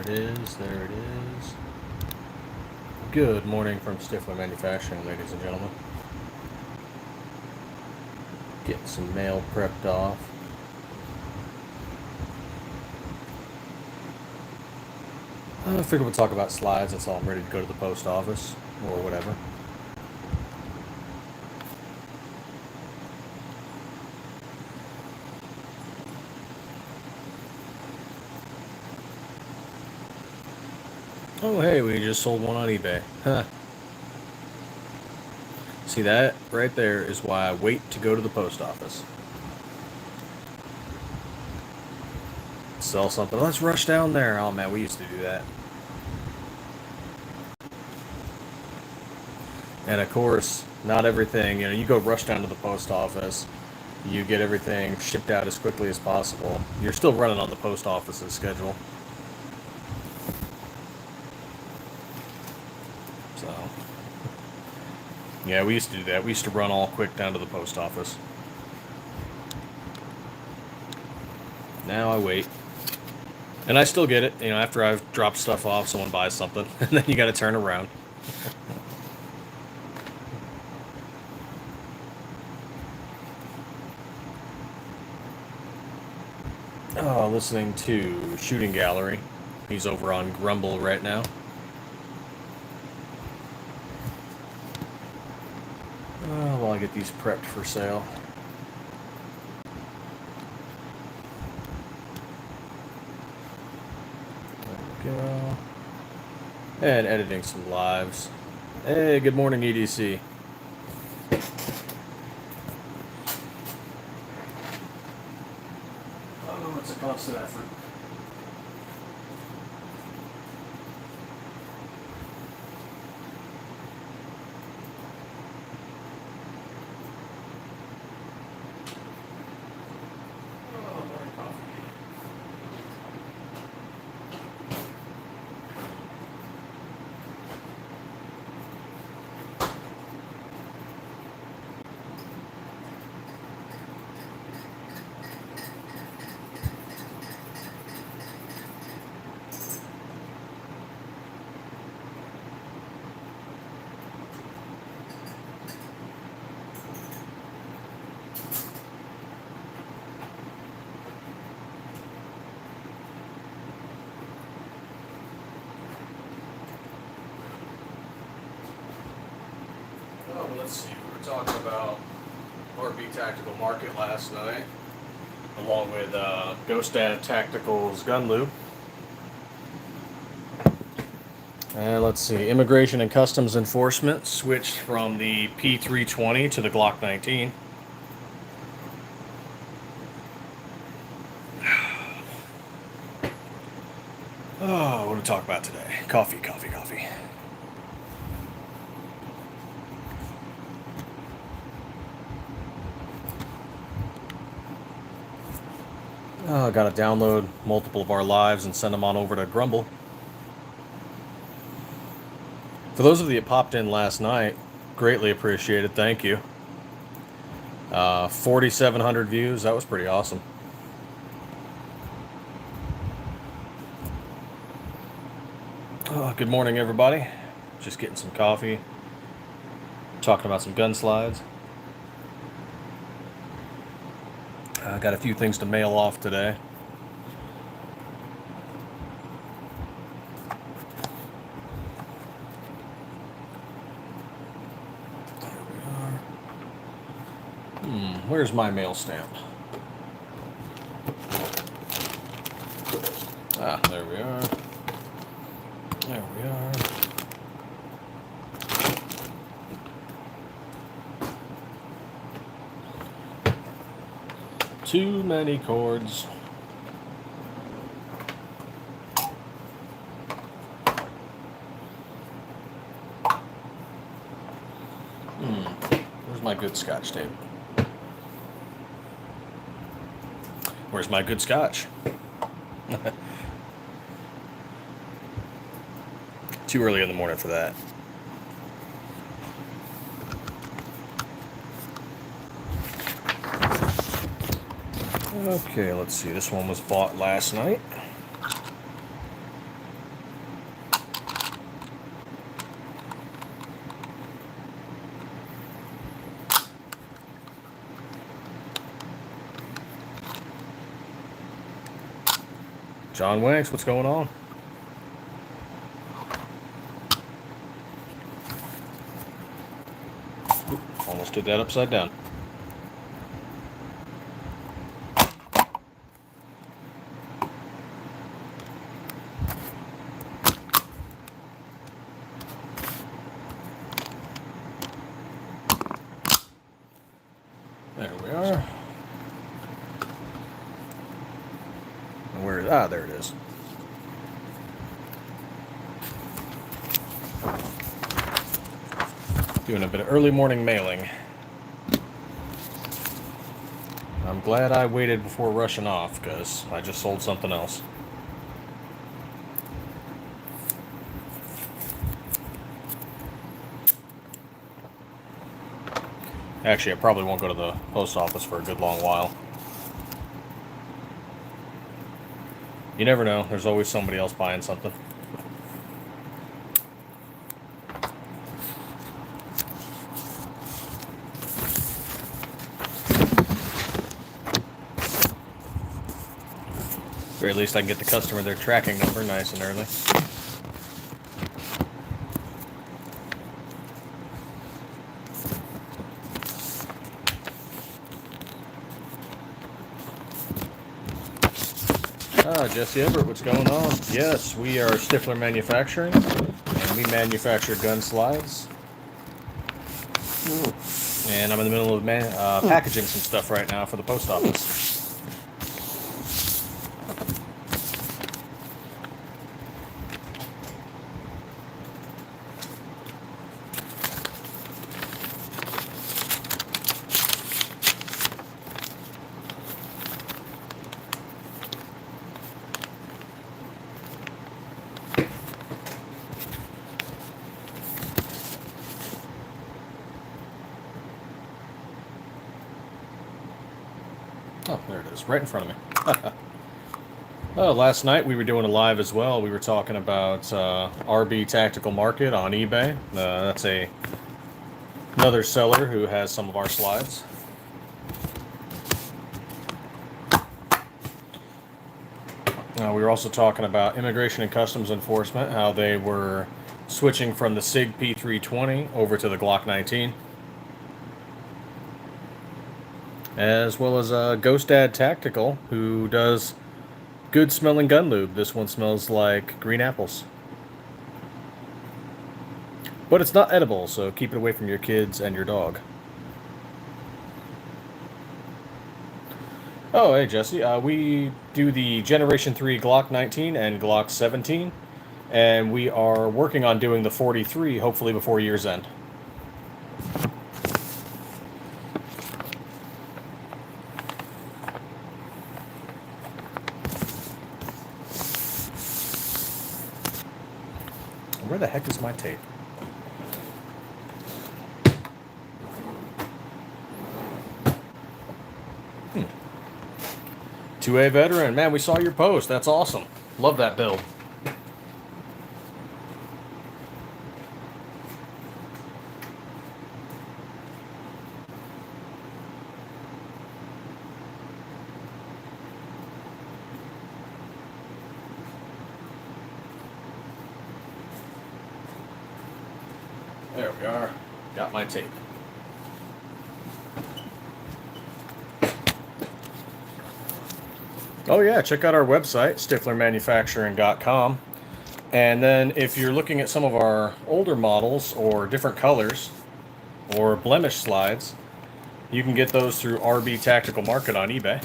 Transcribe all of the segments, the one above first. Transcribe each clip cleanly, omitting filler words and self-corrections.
is, there it is. Good morning from Stiffler Manufacturing, ladies and gentlemen. Getting some mail prepped off. I figured we'll talk about slides. That's all. I'm ready to go to the post office or whatever. Oh, hey, we just sold one on eBay. Huh. See, that right there is why I wait to go to the post office. Sell something. Let's rush down there. Oh, man, we used to do that. And, of course, not everything, you go rush down to the post office. You get everything shipped out as quickly as possible. You're still running on the post office's schedule. So, yeah, we used to do that. We used to run all quick down to the post office. Now I wait. And I still get it, after I've dropped stuff off, someone buys something, and then you gotta turn around. Oh, listening to Shooting Gallery. He's over on Grumble right now. While I get these prepped for sale. There we go. And editing some lives. Hey, good morning, EDC. Oh, it's a constant effort. Let's see, we were talking about RB Tactical Market last night, along with Ghost Dad Tactical's gun lube. And let's see, Immigration and Customs Enforcement switched from the P320 to the Glock 19. Oh, what do we talk about today? Coffee. Got to download multiple of our lives and send them on over to Grumble. For those of you that popped in last night, greatly appreciated. Thank you. 4,700 views. That was pretty awesome. Good morning, everybody. Just getting some coffee. Talking about some gun slides. Got a few things to mail off today. There we are. Where's my mail stamp? There we are. There we are. Too many cords. Where's my good scotch tape? Where's my good scotch? Too early in the morning for that. Okay, let's see. This one was bought last night. John Wanks, what's going on? Oop, almost did that upside down. There we are. And where is... Ah, there it is. Doing a bit of early morning mailing. I'm glad I waited before rushing off, because I just sold something else. Actually, I probably won't go to the post office for a good long while. You never know. There's always somebody else buying something. Or at least I can get the customer their tracking number nice and early. Ah, Jesse Everett, what's going on? Yes, we are Stiffler Manufacturing, and we manufacture gun slides. And I'm in the middle of packaging some stuff right now for the post office. Oh, there it is, right in front of me. Well, last night we were doing a live as well. We were talking about RB Tactical Market on eBay. That's another seller who has some of our slides. We were also talking about Immigration and Customs Enforcement, how they were switching from the SIG P320 over to the Glock 19. As well as Ghost Dad Tactical, who does good smelling gun lube. This one smells like green apples. But it's not edible, so keep it away from your kids and your dog. Oh, hey Jesse, we do the Generation 3 Glock 19 and Glock 17, and we are working on doing the 43, hopefully before year's end. Where the heck is my tape? Hmm. 2A veteran. Man, we saw your post. That's awesome. Love that build. There we are. Got my tape. Oh yeah, check out our website, stifflermanufacturing.com. And then if you're looking at some of our older models or different colors or blemish slides, you can get those through RB Tactical Market on eBay.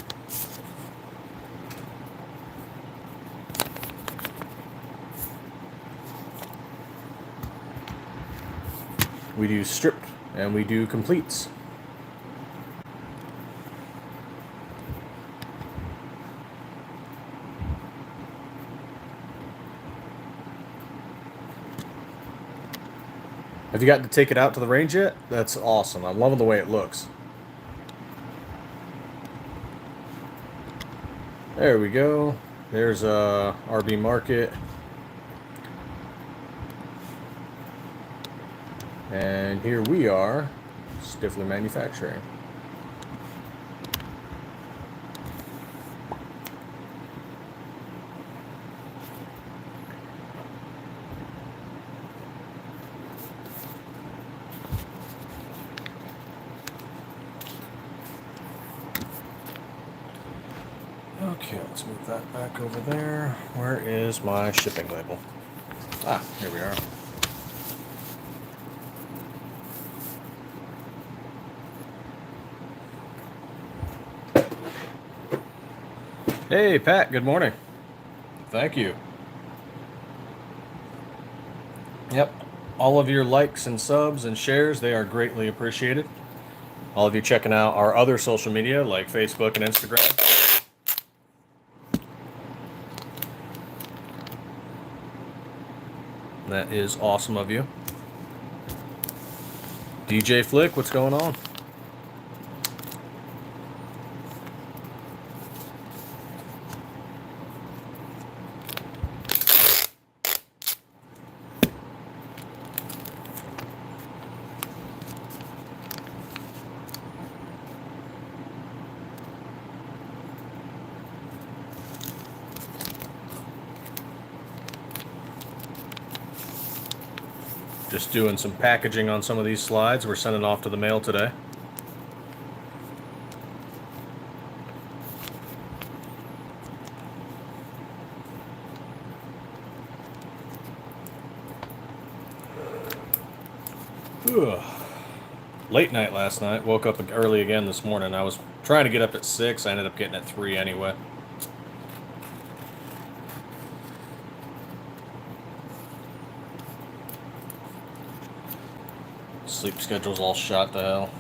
We do strip and we do completes. Have you gotten to take it out to the range yet? That's awesome. I'm loving the way it looks. There we go. There's RB Market. And here we are, Stiffler Manufacturing. Okay, let's move that back over there. Where is my shipping label? Ah, here we are. Hey, Pat, good morning. Thank you. Yep, all of your likes and subs and shares, they are greatly appreciated. All of you checking out our other social media like Facebook and Instagram. That is awesome of you. DJ Flick, what's going on? Just doing some packaging on some of these slides. We're sending off to the mail today. Ugh. Late night last night. Woke up early again this morning. I was trying to get up at 6. I ended up getting at 3 anyway. Sleep schedule's all shot to hell.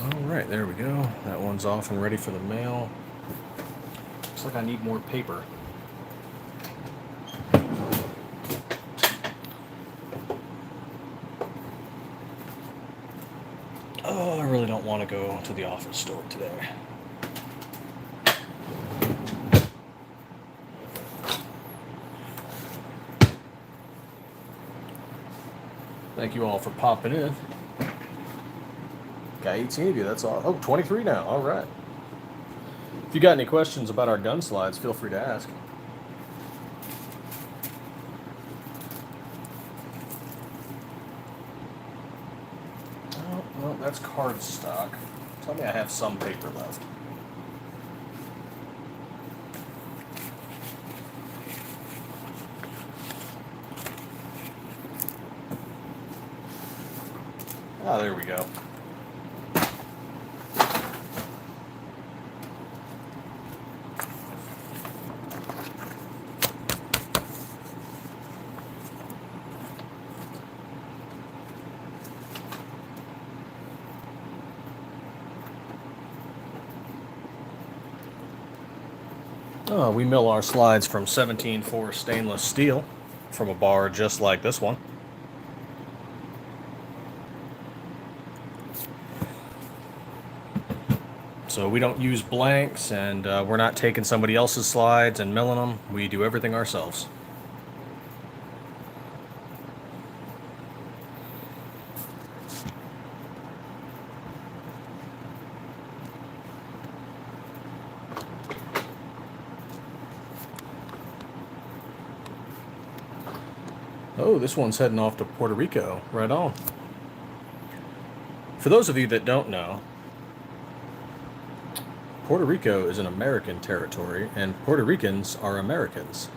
Alright, there we go. That one's off and ready for the mail. Looks like I need more paper. Oh, I really don't want to go to the office store today. Thank you all for popping in. Got 18 of you, that's all. Oh, 23 now, all right. If you got any questions about our gun slides, feel free to ask. Oh, well, that's card stock. Tell me I have some paper left. Ah, there we go. We mill our slides from 17-4 stainless steel from a bar just like this one. So we don't use blanks, and we're not taking somebody else's slides and milling them. We do everything ourselves. Oh, this one's heading off to Puerto Rico. Right on. For those of you that don't know, Puerto Rico is an American territory, and Puerto Ricans are Americans.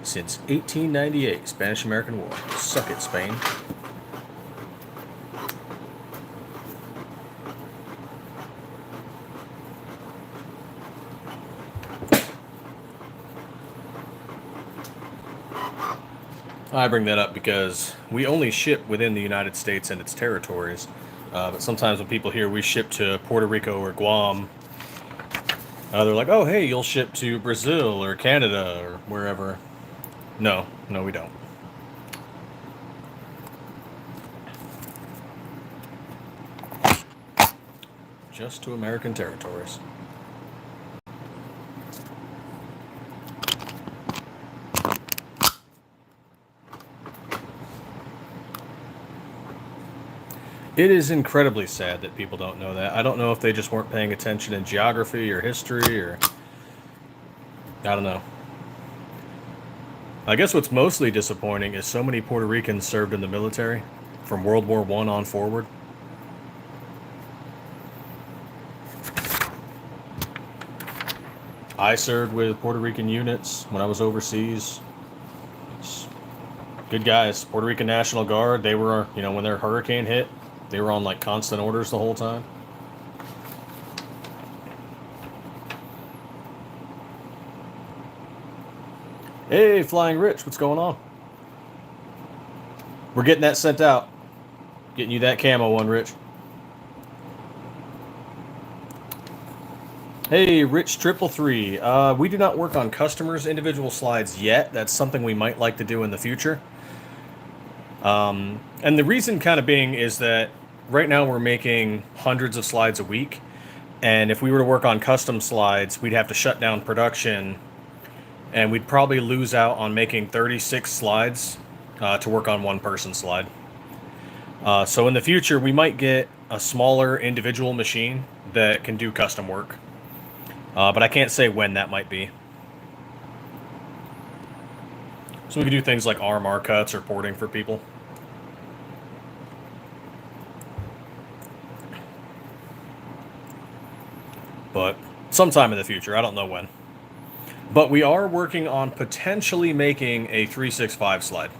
Since 1898, Spanish-American War. Suck it, Spain. I bring that up because we only ship within the United States and its territories. But sometimes when people hear we ship to Puerto Rico or Guam, they're like, oh, hey, you'll ship to Brazil or Canada or wherever. No, we don't. Just to American territories. It is incredibly sad that people don't know that. I don't know if they just weren't paying attention in geography or history or... I don't know. I guess what's mostly disappointing is so many Puerto Ricans served in the military from World War I on forward. I served with Puerto Rican units when I was overseas. Good guys. Puerto Rican National Guard, they were, you know, when their hurricane hit, they were on like constant orders the whole time. Hey, Flying Rich, what's going on? We're getting that sent out. Getting you that camo one, Rich. Hey, Rich 333. We do not work on customers' individual slides yet. That's something we might like to do in the future. And the reason kind of being is that right now we're making hundreds of slides a week. And if we were to work on custom slides, we'd have to shut down production. And we'd probably lose out on making 36 slides to work on one person's slide. So in the future, we might get a smaller individual machine that can do custom work. But I can't say when that might be. So we can do things like RMR cuts or porting for people. But sometime in the future, I don't know when. But we are working on potentially making a 365 slide.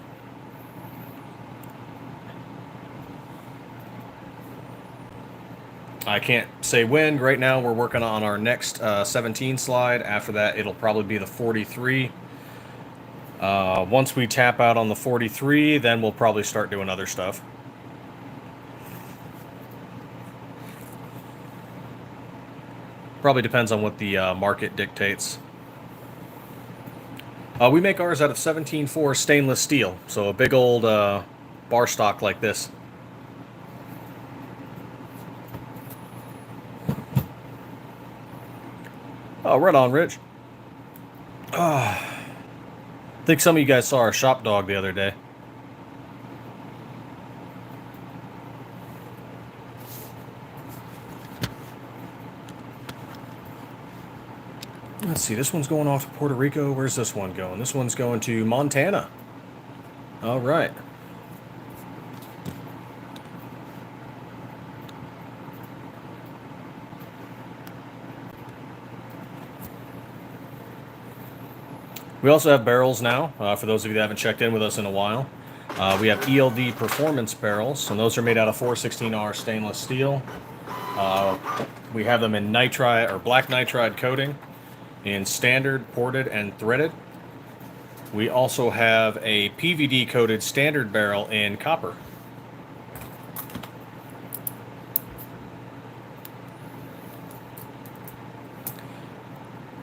I can't say when. Right now, we're working on our next 17 slide. After that, it'll probably be the 43. Once we tap out on the 43, then we'll probably start doing other stuff. Probably depends on what the market dictates. We make ours out of 17.4 stainless steel, so a big old bar stock like this. Oh, right on, Rich. I think some of you guys saw our shop dog the other day. Let's see, this one's going off to Puerto Rico. Where's this one going? This one's going to Montana. All right. We also have barrels now, for those of you that haven't checked in with us in a while. We have ELD performance barrels, and those are made out of 416R stainless steel. We have them in nitride or black nitride coating, in standard, ported, and threaded. We also have a PVD coated standard barrel in copper.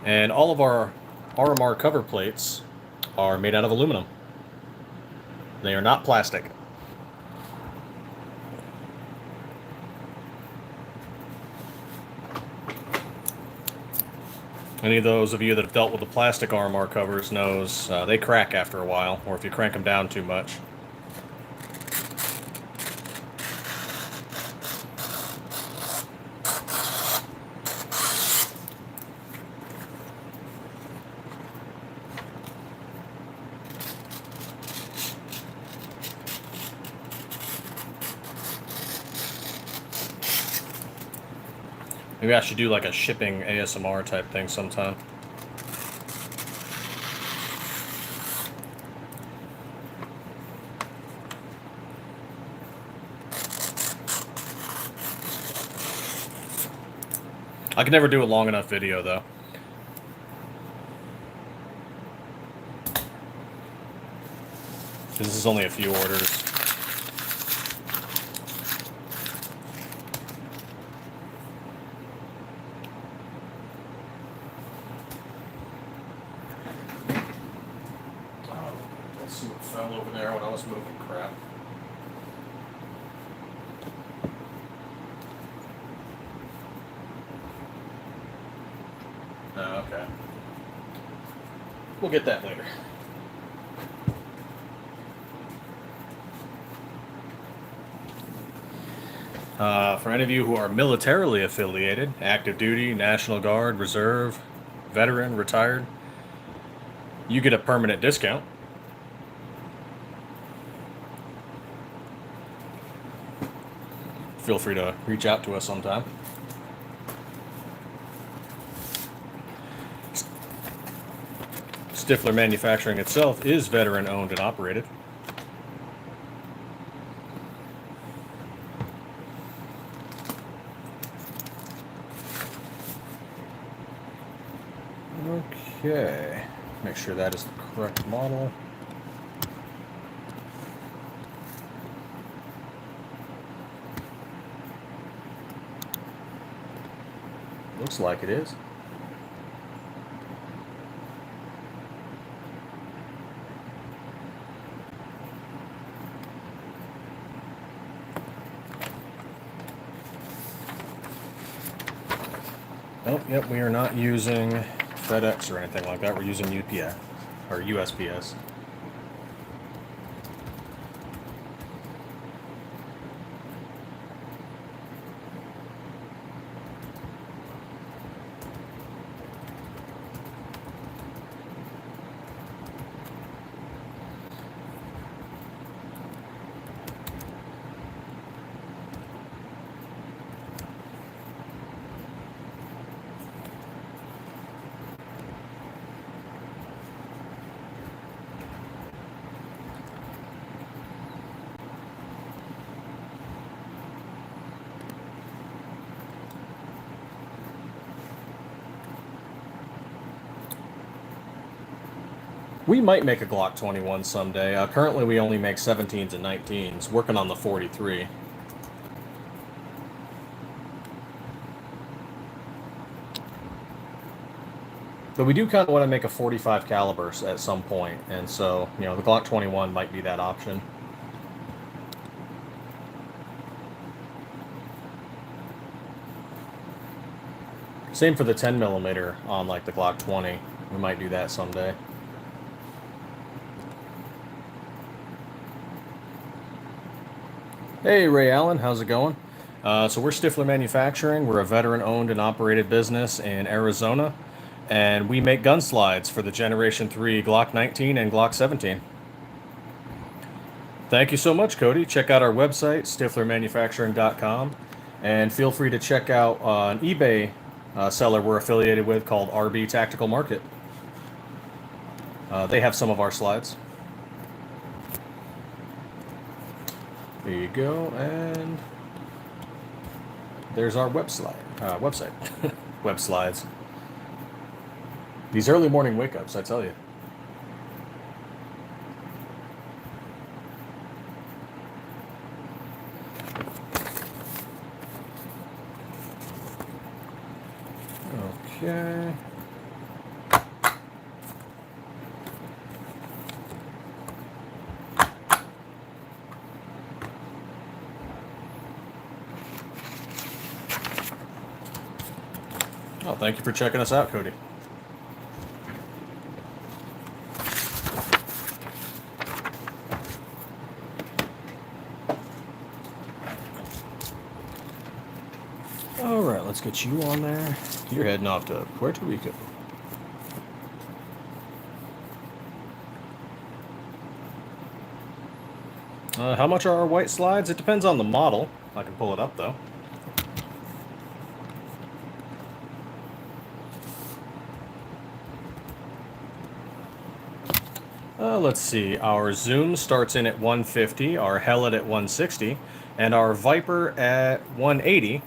And all of our RMR cover plates are made out of aluminum. They are not plastic. Any of those of you that have dealt with the plastic RMR covers knows they crack after a while, or if you crank them down too much. Maybe I should do like a shipping ASMR type thing sometime. I can never do a long enough video though. This is only a few orders. Let's see what fell over there when I was moving crap. Oh, okay. We'll get that later. For any of you who are militarily affiliated, active duty, National Guard, Reserve, veteran, retired, you get a permanent discount. Feel free to reach out to us sometime. Stiffler Manufacturing itself is veteran owned and operated. Okay, make sure that is the correct model. Looks like it is. Oh, yep, we are not using FedEx or anything like that. We're using UPS or USPS. We might make a Glock 21 someday. Currently, we only make 17s and 19s. Working on the 43. But we do kind of want to make a 45 caliber at some point, and so the Glock 21 might be that option. Same for the 10 millimeter on like the Glock 20. We might do that someday. Hey, Ray Allen, how's it going? So we're Stiffler Manufacturing. We're a veteran-owned and operated business in Arizona, and we make gun slides for the Generation 3 Glock 19 and Glock 17. Thank you so much, Cody. Check out our website, stifflermanufacturing.com, and feel free to check out an eBay seller we're affiliated with called RB Tactical Market. They have some of our slides. There you go, and there's our website. Web slides. These early morning wake-ups, I tell you. Okay. Oh, thank you for checking us out, Cody. All right, let's get you on there. You're heading off to Puerto Rico. How much are our white slides? It depends on the model. I can pull it up, though. Let's see. Our Zoom starts in at 150, our Hellet at 160, and our Viper at 180.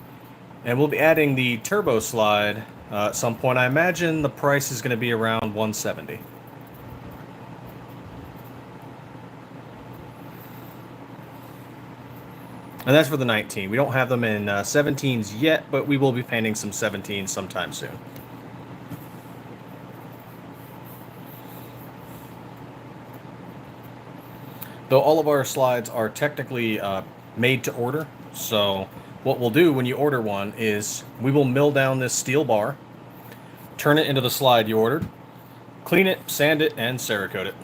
And we'll be adding the turbo slide at some point. I imagine the price is going to be around 170. And that's for the 19. We don't have them in 17s yet, but we will be painting some 17s sometime soon. Though all of our slides are technically made to order, so what we'll do when you order one is we will mill down this steel bar, turn it into the slide you ordered, clean it, sand it, and Cerakote it.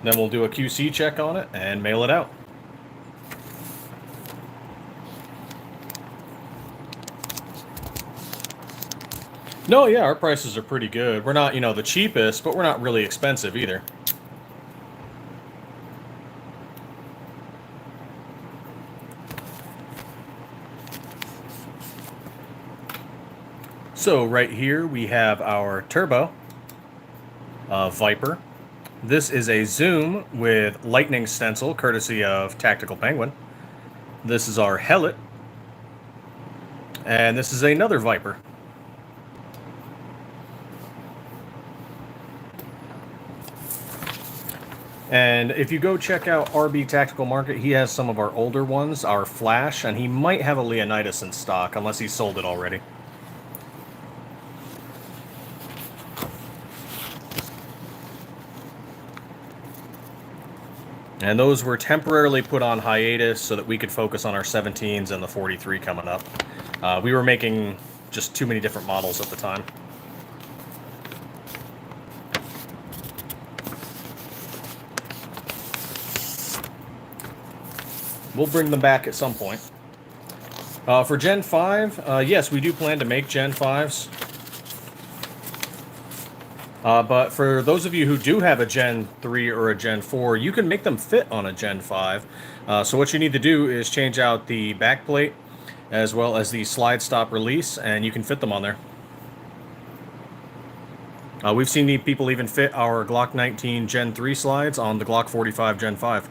Then we'll do a QC check on it and mail it out. No, yeah, our prices are pretty good. We're not, the cheapest, but we're not really expensive either. So right here we have our turbo Viper. This is a zoom with lightning stencil, courtesy of Tactical Penguin. This is our helmet, and this is another Viper. And if you go check out RB Tactical Market, he has some of our older ones, our Flash, and he might have a Leonidas in stock, unless he sold it already. And those were temporarily put on hiatus so that we could focus on our 17s and the 43 coming up. We were making just too many different models at the time. We'll bring them back at some point. For Gen 5, yes, we do plan to make Gen 5s. But for those of you who do have a Gen 3 or a Gen 4, you can make them fit on a Gen 5. So what you need to do is change out the back plate as well as the slide stop release, and you can fit them on there. We've seen the people even fit our Glock 19 Gen 3 slides on the Glock 45 Gen 5.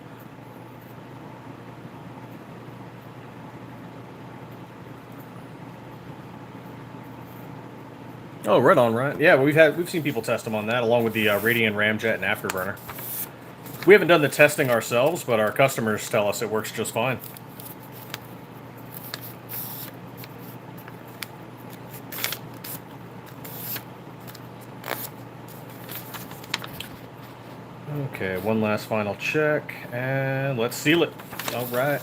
Oh, right on, right. Yeah, we've seen people test them on that, along with the Radian Ramjet and Afterburner. We haven't done the testing ourselves, but our customers tell us it works just fine. Okay, one last final check, and let's seal it. All right.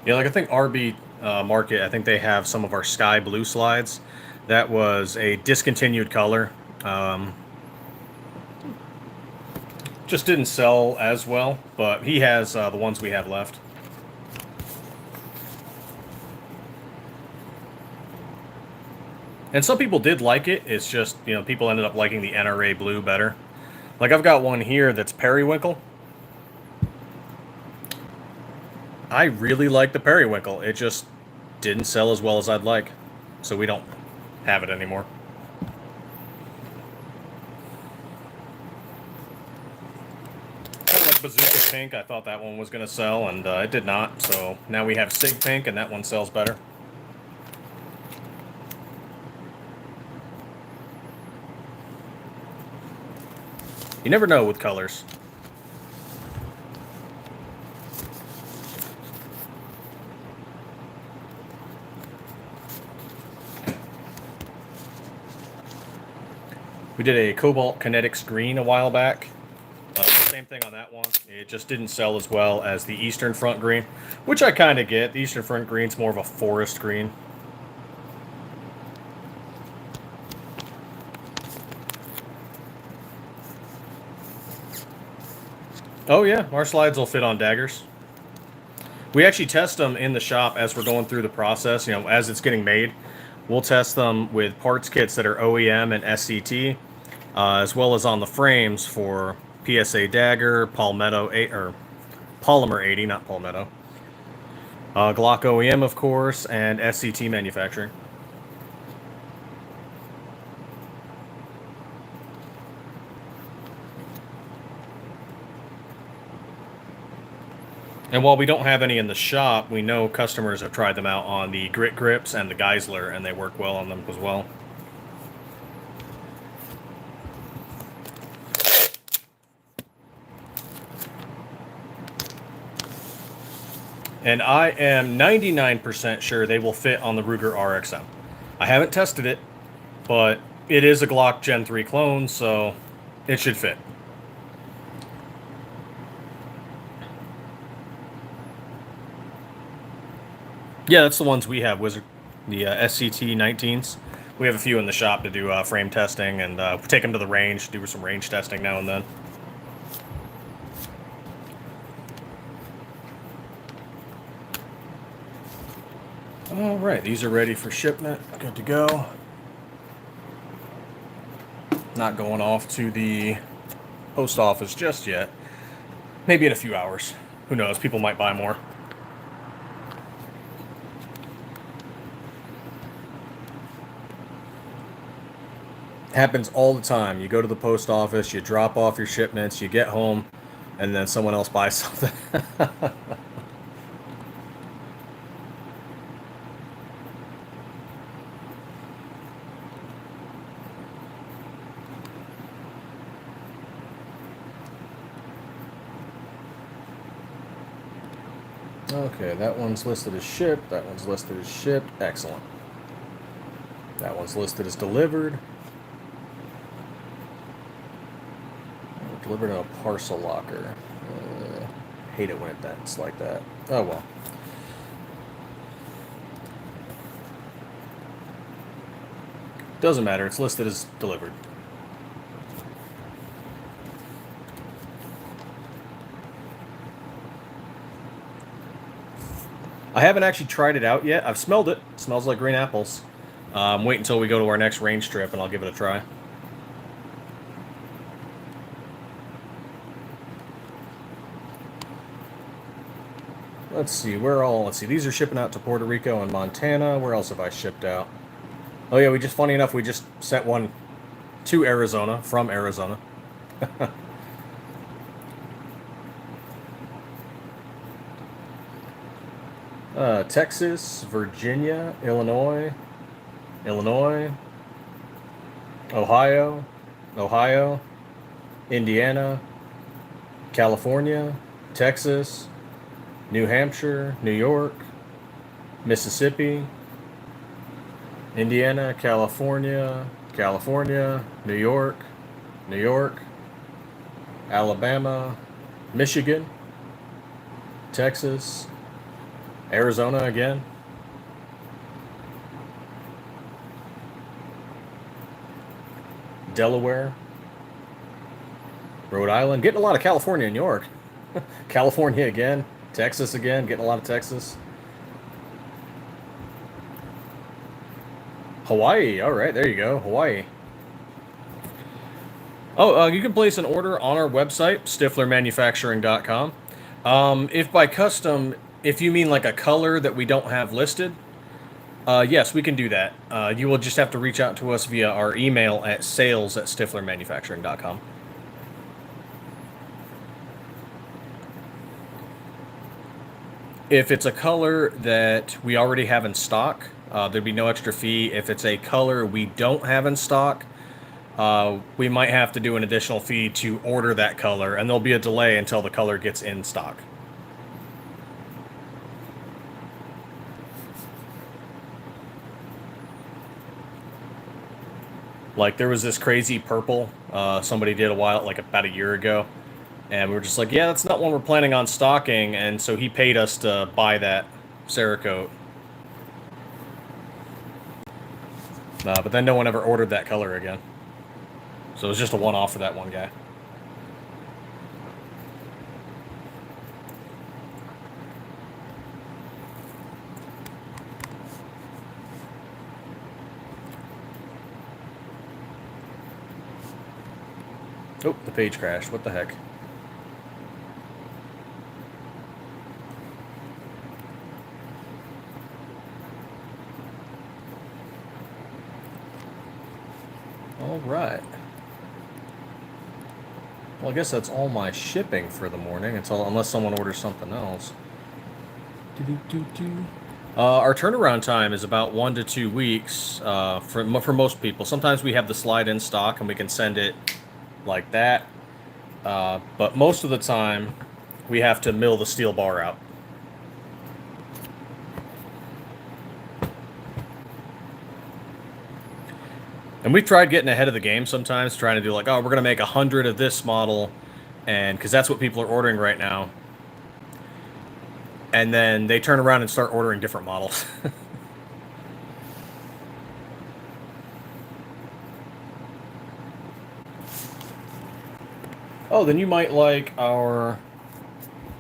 Yeah, like I think RB Market, I think they have some of our sky blue slides. That was a discontinued color. Just didn't sell as well, but he has the ones we have left. And some people did like it. It's just, people ended up liking the NRA blue better. Like I've got one here that's periwinkle. I really like the periwinkle. It just didn't sell as well as I'd like. So we don't have it anymore. Kind of like Bazooka Pink, I thought that one was going to sell, and it did not. So now we have Sig Pink, and that one sells better. You never know with colors. We did a Cobalt Kinetics Green a while back. Same thing on that one. It just didn't sell as well as the Eastern Front Green, which I kind of get. The Eastern Front Green's more of a forest green. Oh yeah, our slides will fit on daggers. We actually test them in the shop as we're going through the process, as it's getting made. We'll test them with parts kits that are OEM and SCT, as well as on the frames for PSA Dagger, Palmetto 8, or Polymer 80, not Palmetto. Glock OEM, of course, and SCT Manufacturing. And while we don't have any in the shop, we know customers have tried them out on the Grit Grips and the Geisler, and they work well on them as well. And I am 99% sure they will fit on the Ruger RXM. I haven't tested it, but it is a Glock Gen 3 clone, so it should fit. Yeah, that's the ones we have, Wizard. The SCT 19s. We have a few in the shop to do frame testing, and take them to the range, do some range testing now and then. All right, these are ready for shipment. Good to go. Not going off to the post office just yet. Maybe in a few hours. Who knows? People might buy more. Happens all the time. You go to the post office, you drop off your shipments, you get home, and then someone else buys something. Okay, that one's listed as shipped. That one's listed as shipped. Excellent. That one's listed as delivered. Delivered in a parcel locker. Hate it when it's like that. Oh well. Doesn't matter. It's listed as delivered. I haven't actually tried it out yet. I've smelled it. It smells like green apples. Wait until we go to our next range trip and I'll give it a try. Let's see, these are shipping out to Puerto Rico and Montana. Where else have I shipped out? Oh yeah, funny enough, we just sent one to Arizona, from Arizona. Texas, Virginia, Illinois, Ohio, Indiana, California, Texas, New Hampshire, New York, Mississippi, Indiana, California, New York, Alabama, Michigan, Texas, Arizona again. Delaware, Rhode Island. Getting a lot of California and New York. California again. Texas again. Getting a lot of Texas. Hawaii. All right, there you go. Hawaii. Oh, you can place an order on our website, stifflermanufacturing.com. If by custom, if you mean like a color that we don't have listed, yes, we can do that. You will just have to reach out to us via our email at sales@stifflermanufacturing.com. If it's a color that we already have in stock, there'd be no extra fee. If it's a color we don't have in stock, we might have to do an additional fee to order that color, and there'll be a delay until the color gets in stock. Like, there was this crazy purple somebody did about a year ago, and we were just like, yeah, that's not one we're planning on stocking, and so he paid us to buy that Cerakote. But then no one ever ordered that color again. So it was just a one-off for that one guy. Oh, the page crashed. What the heck? All right. Well, I guess that's all my shipping for the morning, unless someone orders something else. Our turnaround time is about 1 to 2 weeks for most people. Sometimes we have the slide in stock and we can send it like that. But most of the time, we have to mill the steel bar out. And we've tried getting ahead of the game sometimes, trying to do like, oh, we're going to make 100 of this model, and because that's what people are ordering right now. and then they turn around and start ordering different models. Oh, then you might like our...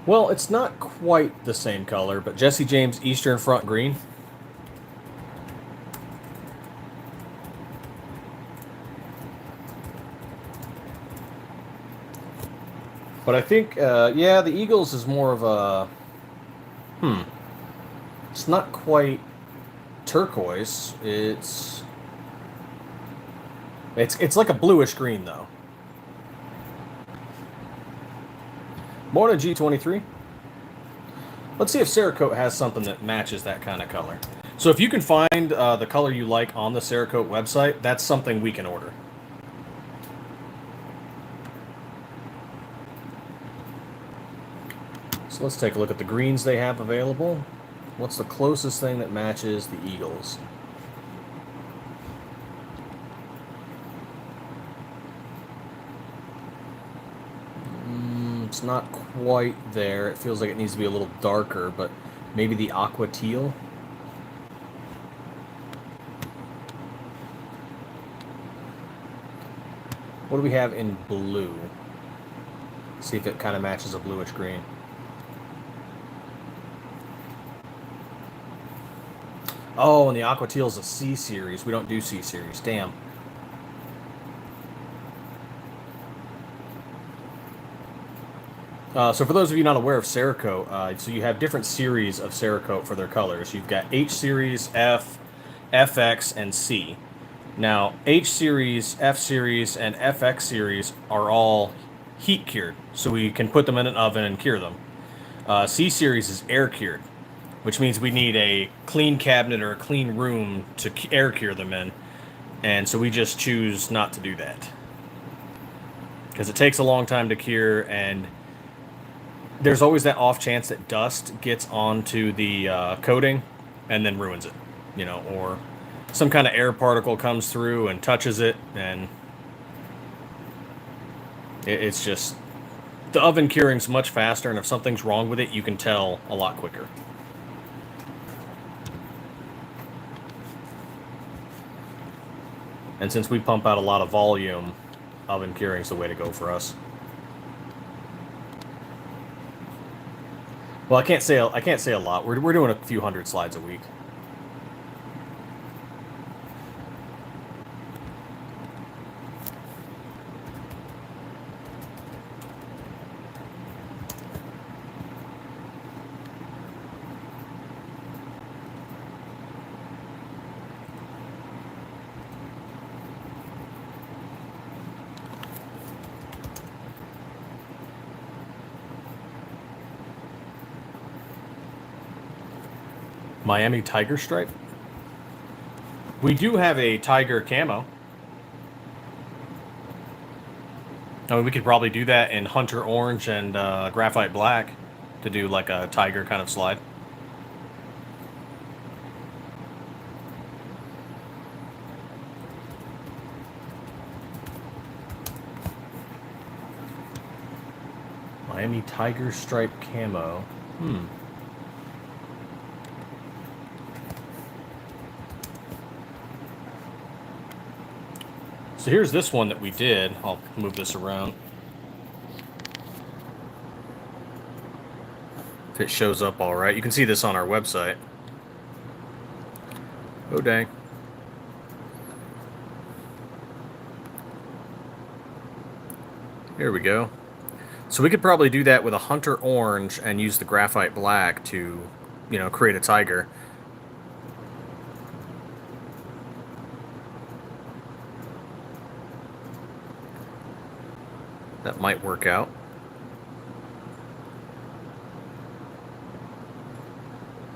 Well, it's not quite the same color, but Jesse James Eastern Front Green. But I think, yeah, the Eagles is more of a... It's not quite turquoise. It's like a bluish green, though. Morning, G23. Let's see if Cerakote has something that matches that kind of color. So if you can find the color you like on the Cerakote website, that's something we can order. So let's take a look at the greens they have available. What's the closest thing that matches the Eagles? It's not quite there. It feels like it needs to be a little darker, but maybe the aqua teal. What do we have in blue? See if it kind of matches a bluish green. Oh, and the aqua teal is a C series. We don't do C series. Damn. So for those of you not aware of Cerakote, so you have different series of Cerakote for their colors. You've got H series, F, FX, and C. Now, H series, F series, and FX series are all heat cured, so we can put them in an oven and cure them. C series is air cured, which means we need a clean cabinet or a clean room to air cure them in, and so we just choose not to do that because it takes a long time to cure, and there's always that off chance that dust gets onto the coating and then ruins it, you know, or some kind of air particle comes through and touches it, and it's just, the oven curing's much faster, and if something's wrong with it, you can tell a lot quicker. And since we pump out a lot of volume, oven curing's the way to go for us. Well, I can't say a lot. We're doing a few hundred slides a week. Miami Tiger Stripe. We do have a tiger camo. I mean, we could probably do that in hunter orange and graphite black to do like a tiger kind of slide. Miami Tiger Stripe camo. So here's this one that we did. I'll move this around. If it shows up all right. You can see this on our website. Oh, dang. Here we go. So we could probably do that with a hunter orange and use the graphite black to, you know, create a tiger. That might work out.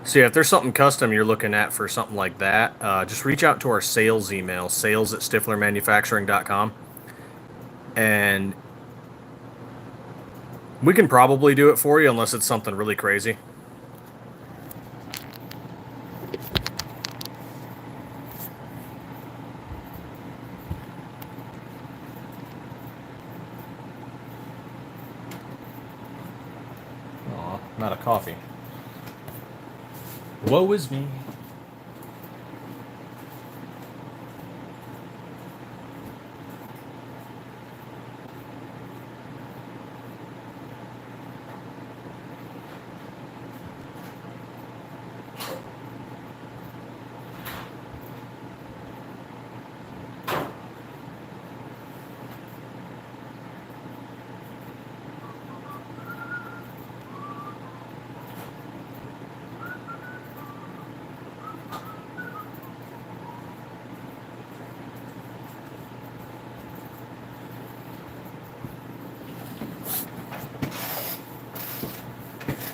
So yeah, if there's something custom you're looking at for something like that, just reach out to our sales email, sales@stifflermanufacturing.com, and we can probably do it for you unless it's something really crazy. Aw, not a coffee. Woe is me.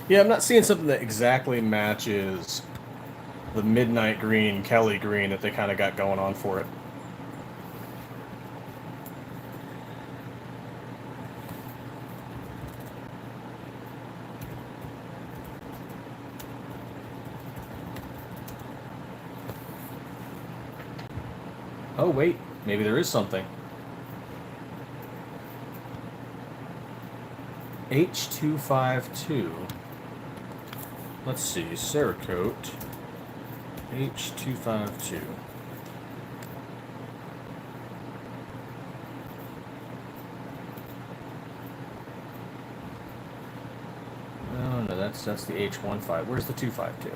Yeah, I'm not seeing something that exactly matches the midnight green, Kelly green that they kind of got going on for it. Oh, wait. Maybe there is something. H252. Let's see. Cerakote. H252. Oh, no, that's the H15. Where's the 252?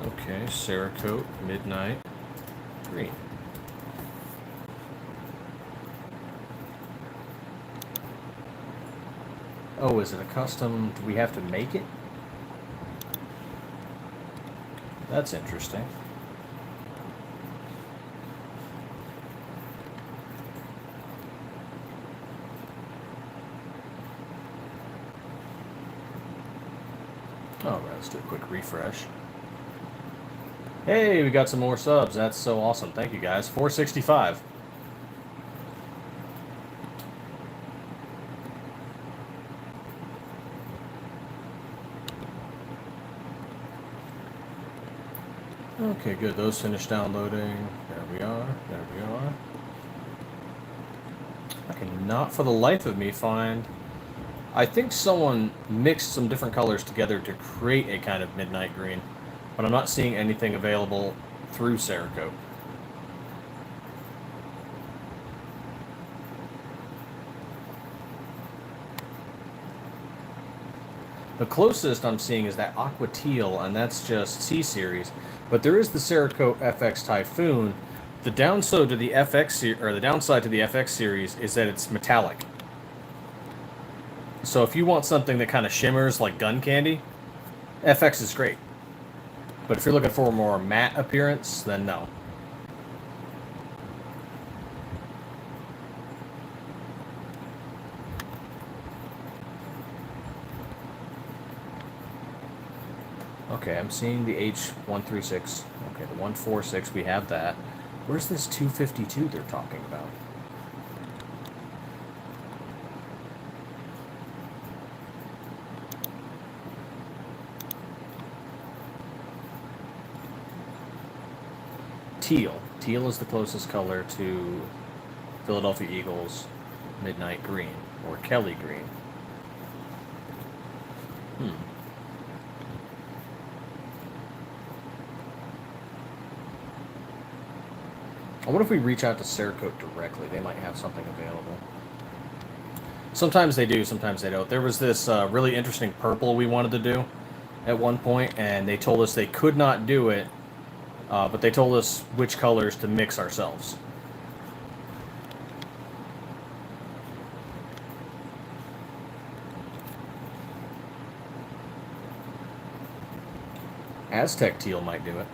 Okay, Cerakote, Midnight, Green. Oh, is it a custom? Do we have to make it? That's interesting. All right, let's do a quick refresh. Hey, we got some more subs. That's so awesome. Thank you, guys. 465. Okay, good. Those finished downloading. There we are. There we are. I cannot for the life of me find... I think someone mixed some different colors together to create a kind of midnight green, but I'm not seeing anything available through Cerakote. The closest I'm seeing is that Aqua Teal, and that's just C-Series. But there is the Cerakote FX Typhoon. The downside to the FX series is that it's metallic. So if you want something that kind of shimmers like gun candy, FX is great. But if you're looking for a more matte appearance, then no. Okay, I'm seeing the H136. Okay, the 146, we have that. Where's this 252 they're talking about? Teal. Teal is the closest color to Philadelphia Eagles Midnight Green, or Kelly Green. I wonder if we reach out to Cerakote directly. They might have something available. Sometimes they do, sometimes they don't. There was this really interesting purple we wanted to do at one point, and they told us they could not do it, but they told us which colors to mix ourselves. Aztec Teal might do it.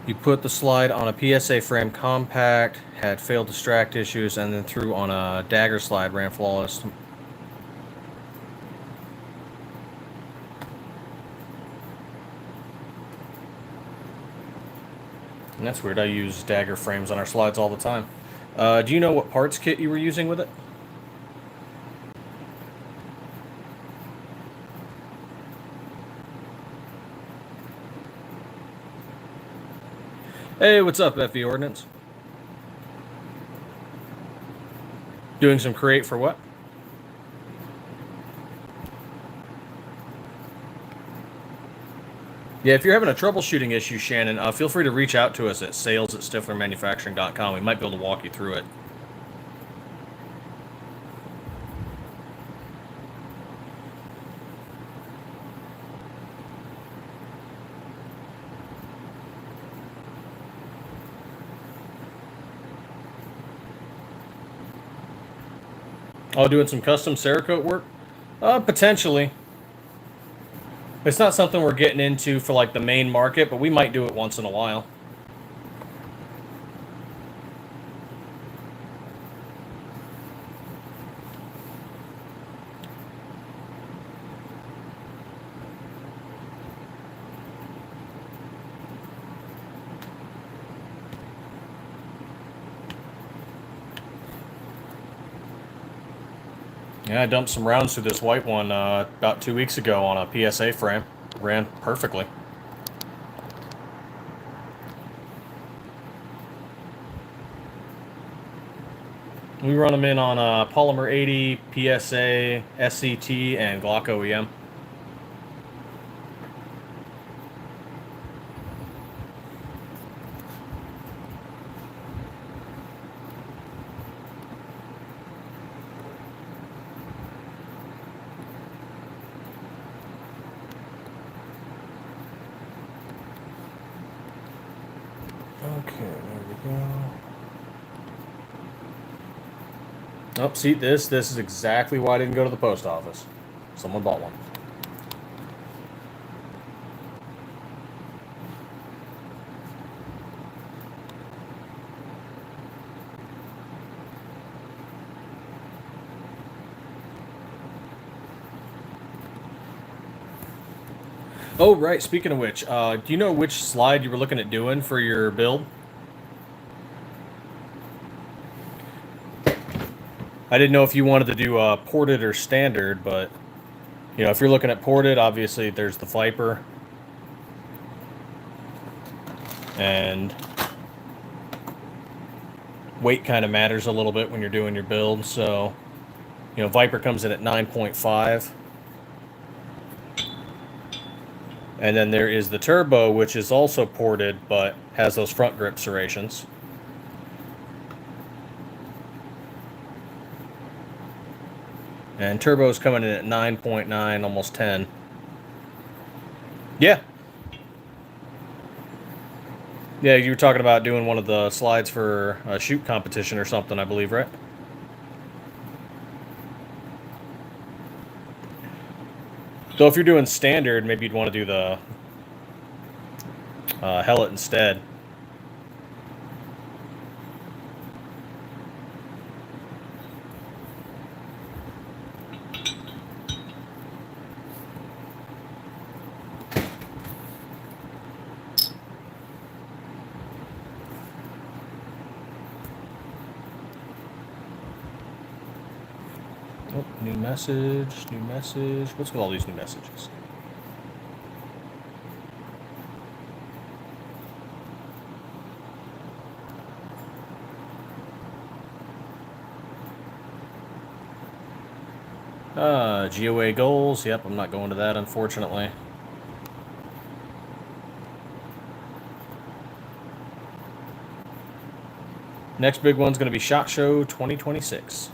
You put the slide on a PSA frame compact, had failed distract issues, and then threw on a dagger slide, ran flawless. And that's weird. I use dagger frames on our slides all the time. Do you know what parts kit you were using with it? Hey, what's up, FE Ordnance? Doing some create for what? Yeah, if you're having a troubleshooting issue, Shannon, feel free to reach out to us at sales@stifflermanufacturing.com. We might be able to walk you through it. Oh, doing some custom Cerakote work? Potentially. It's not something we're getting into for like the main market, but we might do it once in a while. Yeah, I dumped some rounds through this white one about 2 weeks ago on a PSA frame. Ran perfectly. We run them in on Polymer 80, PSA, SCT, and Glock OEM. Okay, there we go. Oh, see, this is exactly why I didn't go to the post office. Someone bought one. Oh, right, speaking of which, do you know which slide you were looking at doing for your build? I didn't know if you wanted to do ported or standard, but, you know, if you're looking at ported, obviously there's the Viper. And weight kind of matters a little bit when you're doing your build, so, you know, Viper comes in at 9.5. And then there is the Turbo, which is also ported, but has those front grip serrations. And Turbo's coming in at 9.9, almost 10. Yeah. Yeah, you were talking about doing one of the slides for a shoot competition or something, I believe, right? So if you're doing standard, maybe you'd want to do the Hellet instead. Oh, new message, new message. What's with all these new messages? GOA goals. Yep, I'm not going to that, unfortunately. Next big one's going to be SHOT Show 2026.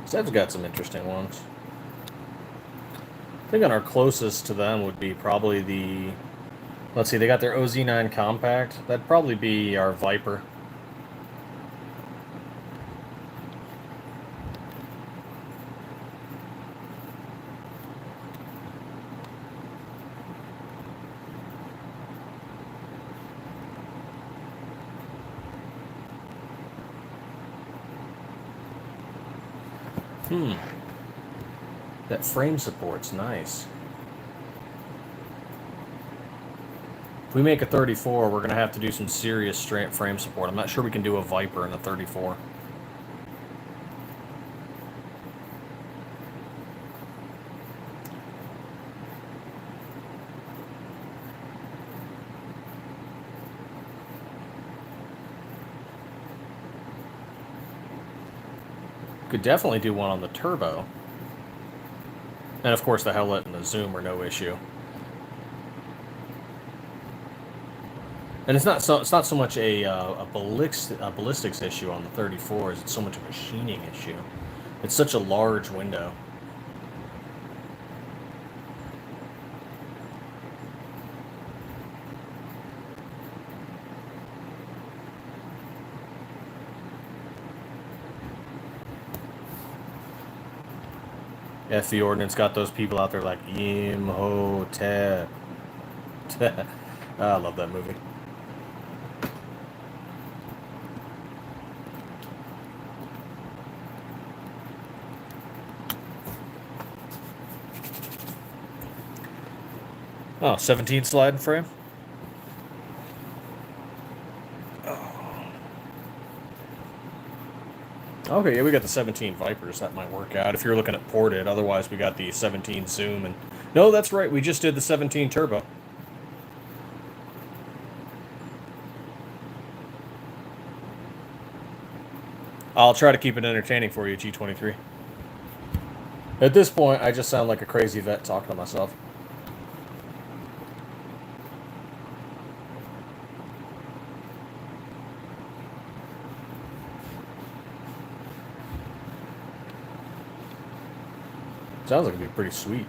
Zed's got some interesting ones. I think on our closest to them would be probably the... Let's see, they got their OZ9 Compact. That'd probably be our Viper. That frame support's nice. If we make a 34, we're going to have to do some serious straight frame support. I'm not sure we can do a Viper in a 34. Could definitely do one on the turbo. And of course the helmet and the zoom are no issue. And it's not so much a ballistics issue on the 34s. It's so much a machining issue. It's such a large window. FE Ordnance got those people out there like Imhotep. I love that movie. Oh, 17 sliding frame? Okay, yeah, we got the 17 Vipers. That might work out if you're looking at ported. Otherwise, we got the 17 Zoom. And no, that's right. We just did the 17 Turbo. I'll try to keep it entertaining for you, G23. At this point, I just sound like a crazy vet talking to myself. Sounds like it'd be pretty sweet.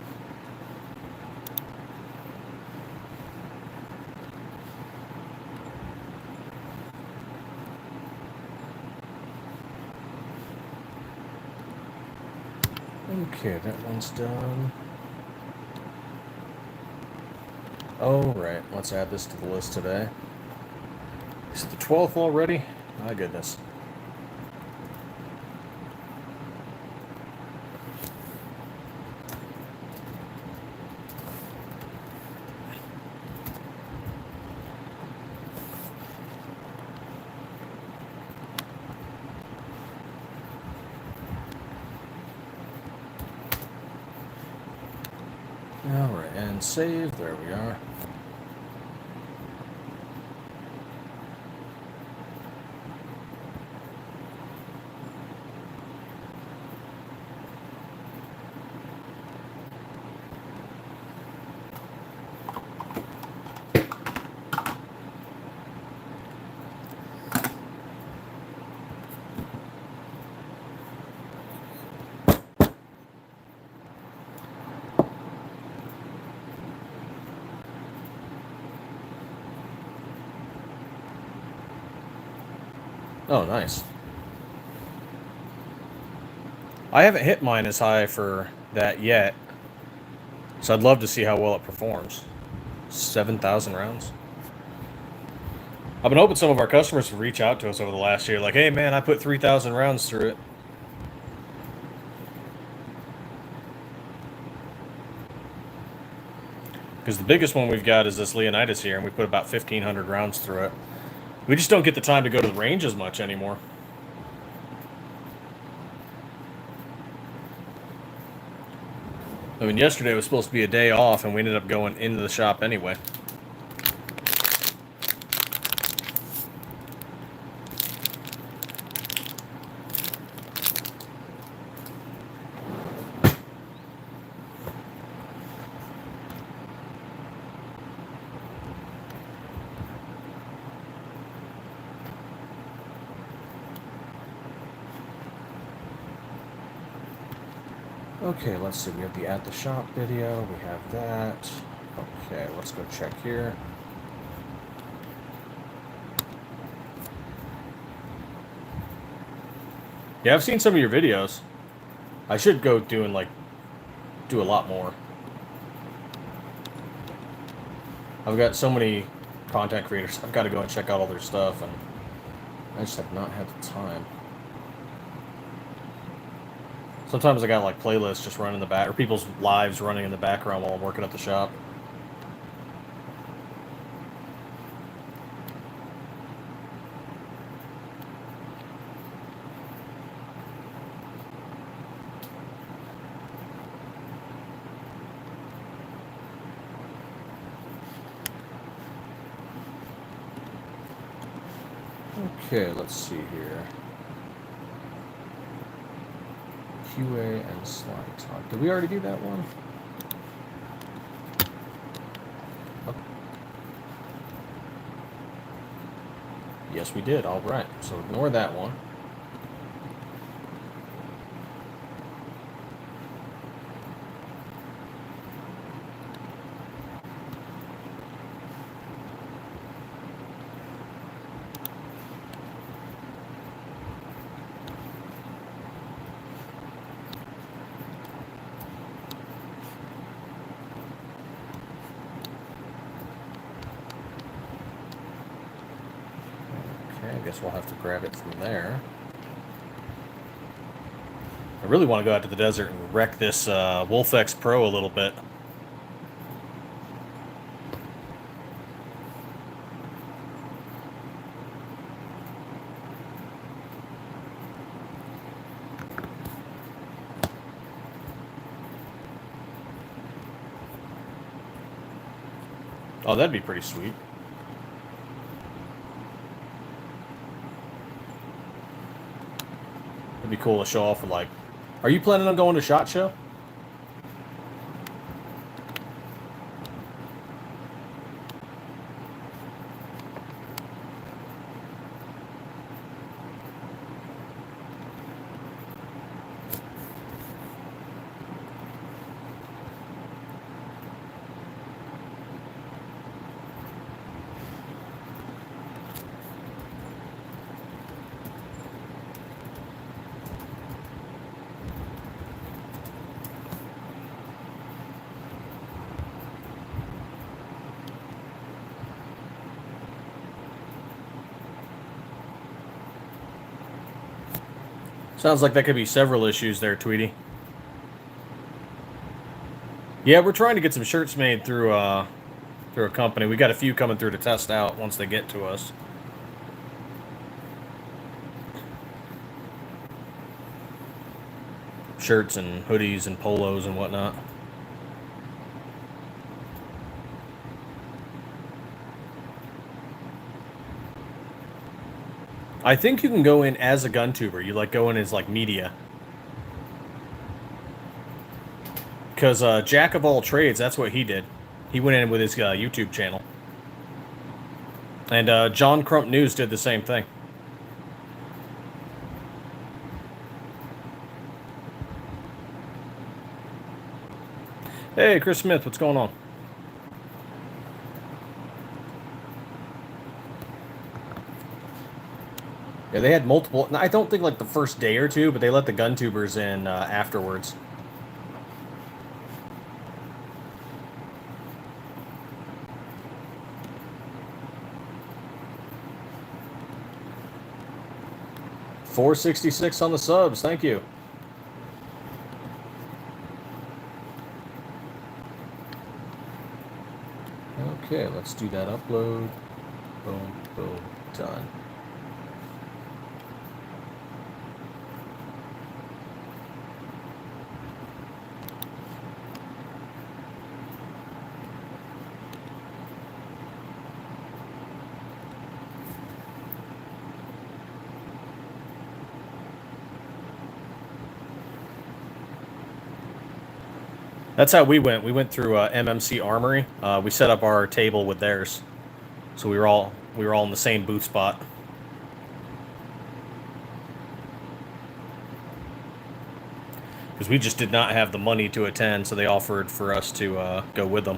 Okay, that one's done. Oh, right. Let's add this to the list today. Is it the 12th already? My goodness. Alright, and save. There we are. Oh, nice. I haven't hit mine as high for that yet, so I'd love to see how well it performs. 7,000 rounds. I've been hoping some of our customers would reach out to us over the last year, like, hey man, I put 3,000 rounds through it. Because the biggest one we've got is this Leonidas here, and we put about 1,500 rounds through it. We just don't get the time to go to the range as much anymore. I mean, yesterday was supposed to be a day off, and we ended up going into the shop anyway. Okay, let's see. We have the at the shop video. We have that. Okay, let's go check here. Yeah, I've seen some of your videos. I should go do a lot more. I've got so many content creators. I've got to go and check out all their stuff, and I just have not had the time. Sometimes I got like playlists just running in the back, or people's lives running in the background while I'm working at the shop. Okay, let's see here. QA and slide talk. Did we already do that one? Oh. Yes, we did. All right. So ignore that one. I guess we'll have to grab it from there. I really want to go out to the desert and wreck this Wolfx Pro a little bit. Oh, that'd be pretty sweet. It'd be cool to show off with, like... Are you planning on going to SHOT Show? Sounds like that could be several issues there, Tweety. Yeah, we're trying to get some shirts made through a company. We got a few coming through to test out once they get to us. Shirts and hoodies and polos and whatnot. I think you can go in as a gun tuber. You like go in as like media. Because Jack of all trades, that's what he did. He went in with his YouTube channel. And John Crump News did the same thing. Hey, Chris Smith, what's going on? Yeah, they had multiple... I don't think like the first day or two, but they let the gun tubers in afterwards. $4.66 on the subs, thank you. Okay, let's do that upload. Boom, boom, done. That's how we went. We went through MMC Armory. We set up our table with theirs, so we were all in the same booth spot. Because we just did not have the money to attend, so they offered for us to go with them.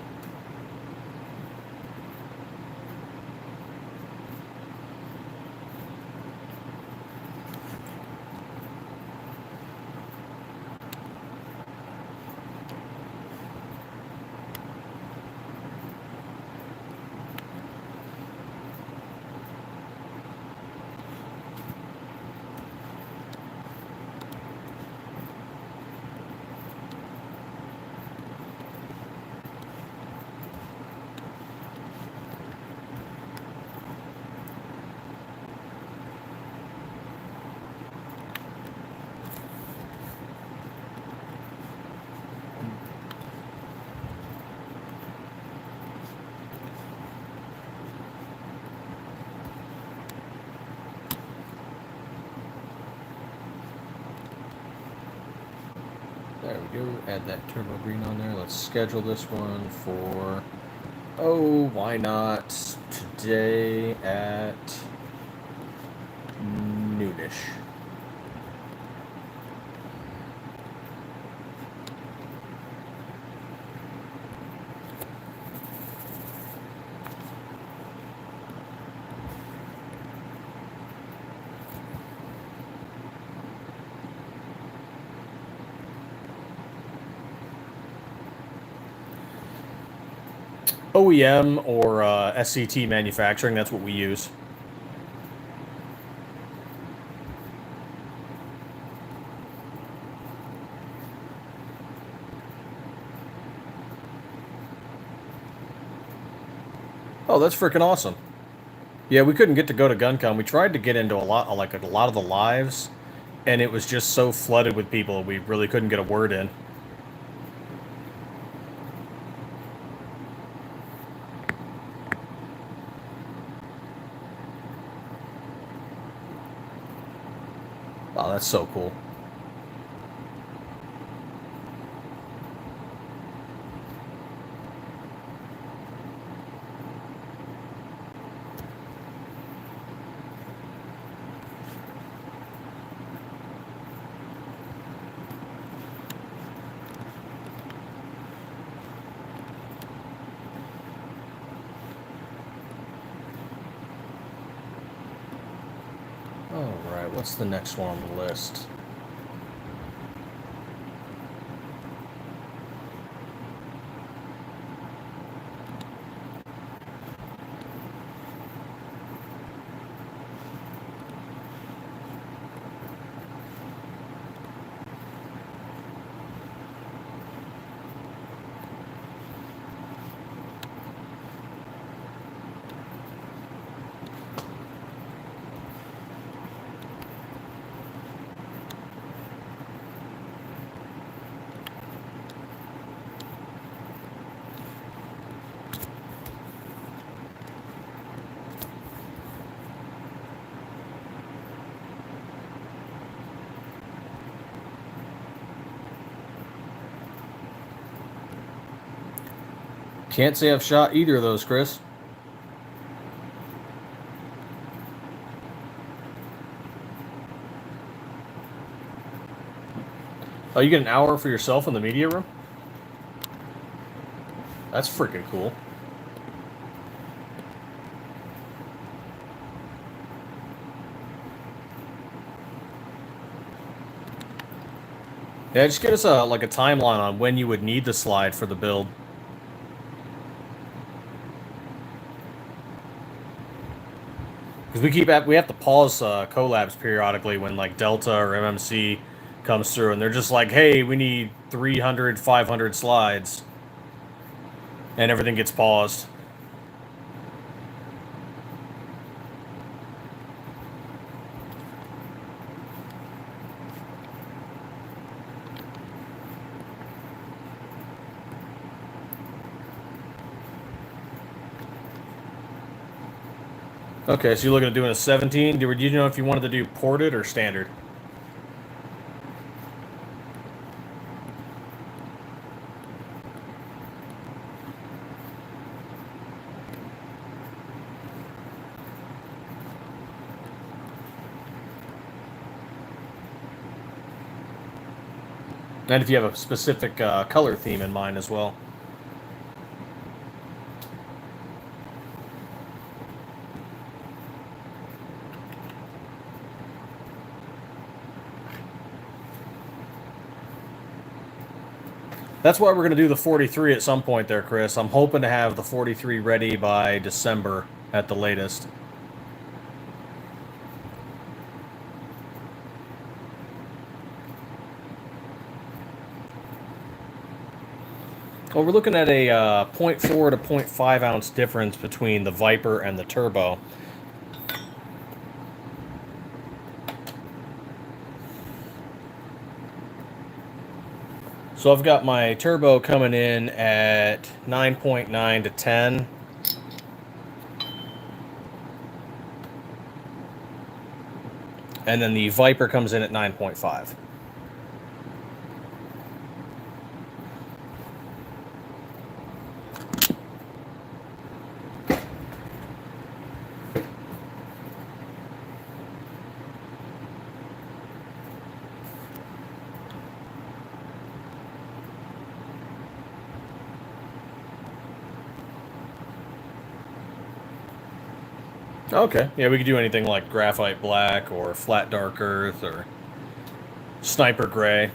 There we go. Add that turbo green on there. Let's schedule this one for, oh, why not today at noonish. OEM or SCT manufacturing, that's what we use. Oh, that's freaking awesome. Yeah, we couldn't get to go to GunCon. We tried to get into a lot of the lives, and it was just so flooded with people, we really couldn't get a word in. Wow, that's so cool. Alright, what's the next one on the list? Can't say I've shot either of those, Chris. Oh, you get an hour for yourself in the media room? That's freaking cool. Yeah, just get us a timeline on when you would need the slide for the build. Because we have to pause collabs periodically when like Delta or MMC comes through, and they're just like, hey, we need 300, 500 slides, and everything gets paused. Okay, so you're looking at doing a 17. Did you know if you wanted to do ported or standard? And if you have a specific color theme in mind as well. That's why we're going to do the 43 at some point there, Chris. I'm hoping to have the 43 ready by December at the latest. Well, we're looking at a 0.4 to 0.5 ounce difference between the Viper and the Turbo. So I've got my Turbo coming in at 9.9 to 10. And then the Viper comes in at 9.5. Okay, yeah, we could do anything like graphite black or flat dark earth or sniper gray.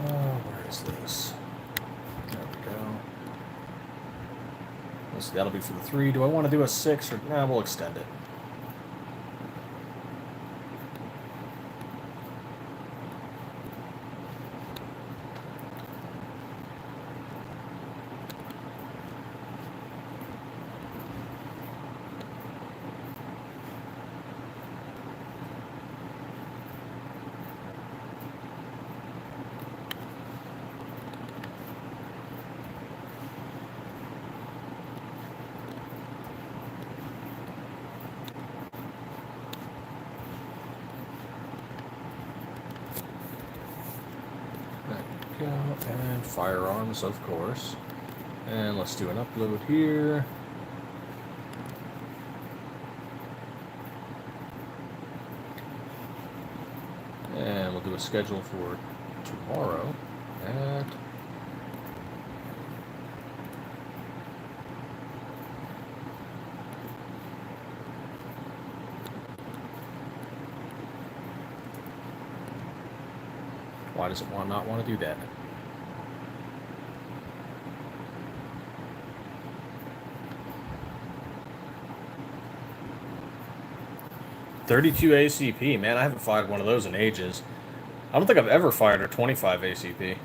Where is this? There we go. That'll be for the 3. Do I want to do a 6 or... Nah, we'll extend it. Go, and firearms, of course. And let's do an upload here. And we'll do a schedule for tomorrow at... Why does it not want to do that? $32 ACP, man, I haven't fired one of those in ages. I don't think I've ever fired a 25 ACP.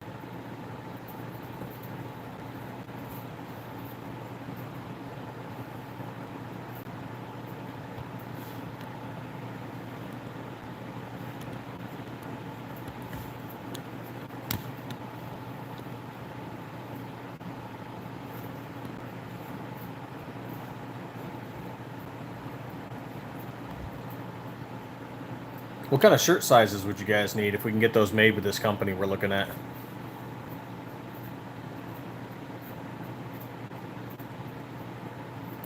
What kind of shirt sizes would you guys need if we can get those made with this company we're looking at?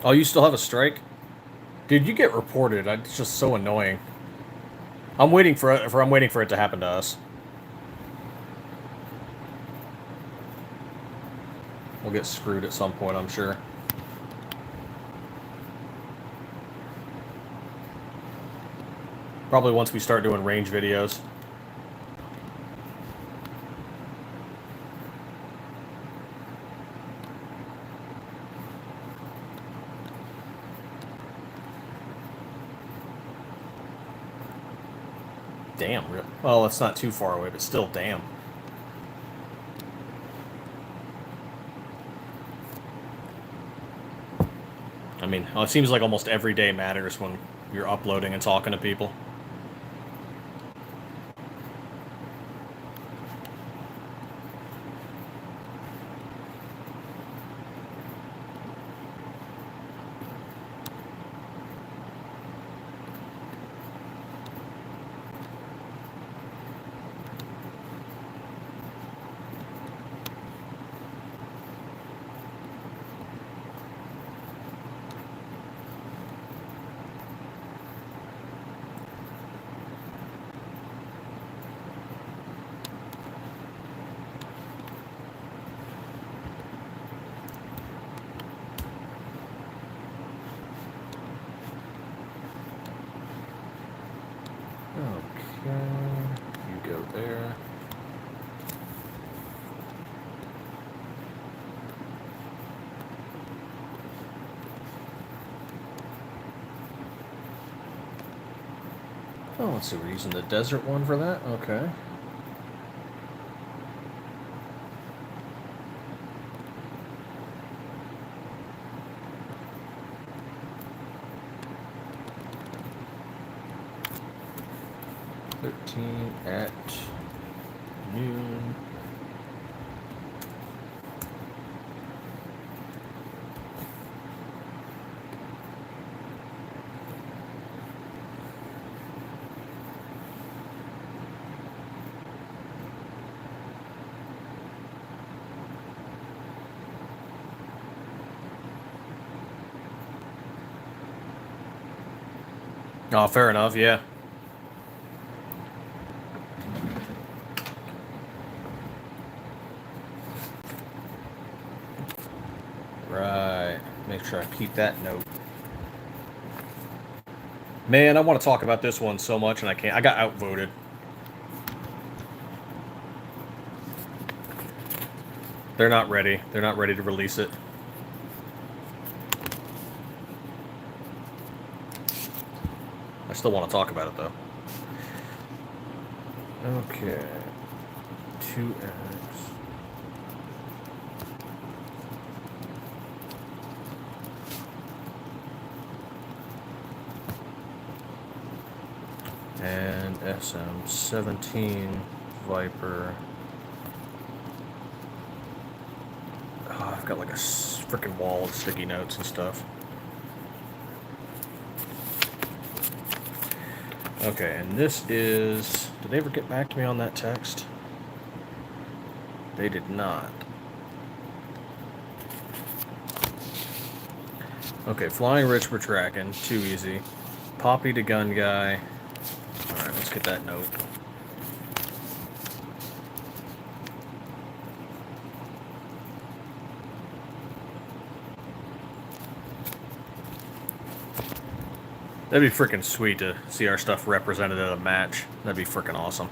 Oh, you still have a strike? Dude, you get reported. It's just so annoying. I'm waiting for it to happen to us. We'll get screwed at some point, I'm sure. Probably once we start doing range videos. Damn, well, it's not too far away, but still, damn. I mean, it seems like almost every day matters when you're uploading and talking to people. You go there. Oh, let's see, we're using the desert one for that? Okay. At noon. Oh, fair enough, yeah. Right. Make sure I keep that note. Man, I want to talk about this one so much, and I can't. I got outvoted. They're not ready. They're not ready to release it. I still want to talk about it, though. Okay. 2x. And SM17 Viper. Oh, I've got like a freaking wall of sticky notes and stuff. Okay, and this is... Did they ever get back to me on that text? They did not. Okay, Flying Rich we're tracking. Too easy. Poppy to gun guy. Alright, let's get that note. That'd be freaking sweet to see our stuff represented at a match. That'd be freaking awesome.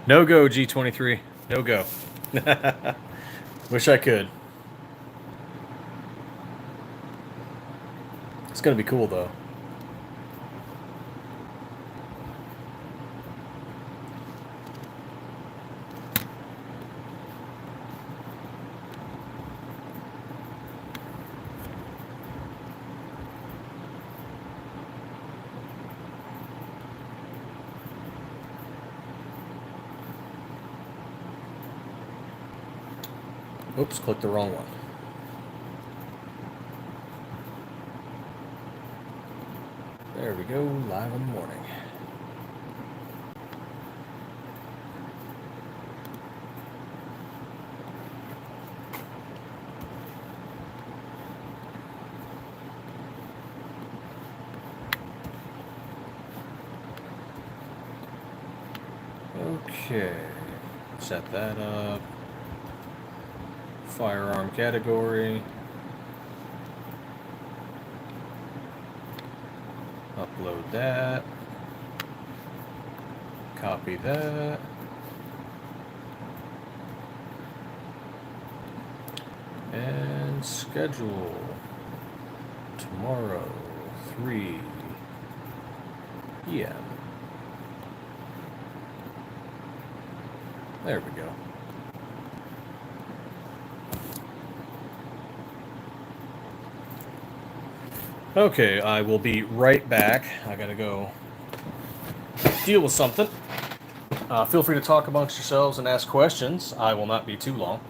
No go, G23. No go. Wish I could. It's gonna be cool, though. Oops, clicked the wrong one. There we go, live in the morning. Okay, set that up. Firearm category. Upload that. Copy that. And schedule. Tomorrow, 3 p.m. There we go. Okay, I will be right back. I gotta go deal with something. Feel free to talk amongst yourselves and ask questions. I will not be too long.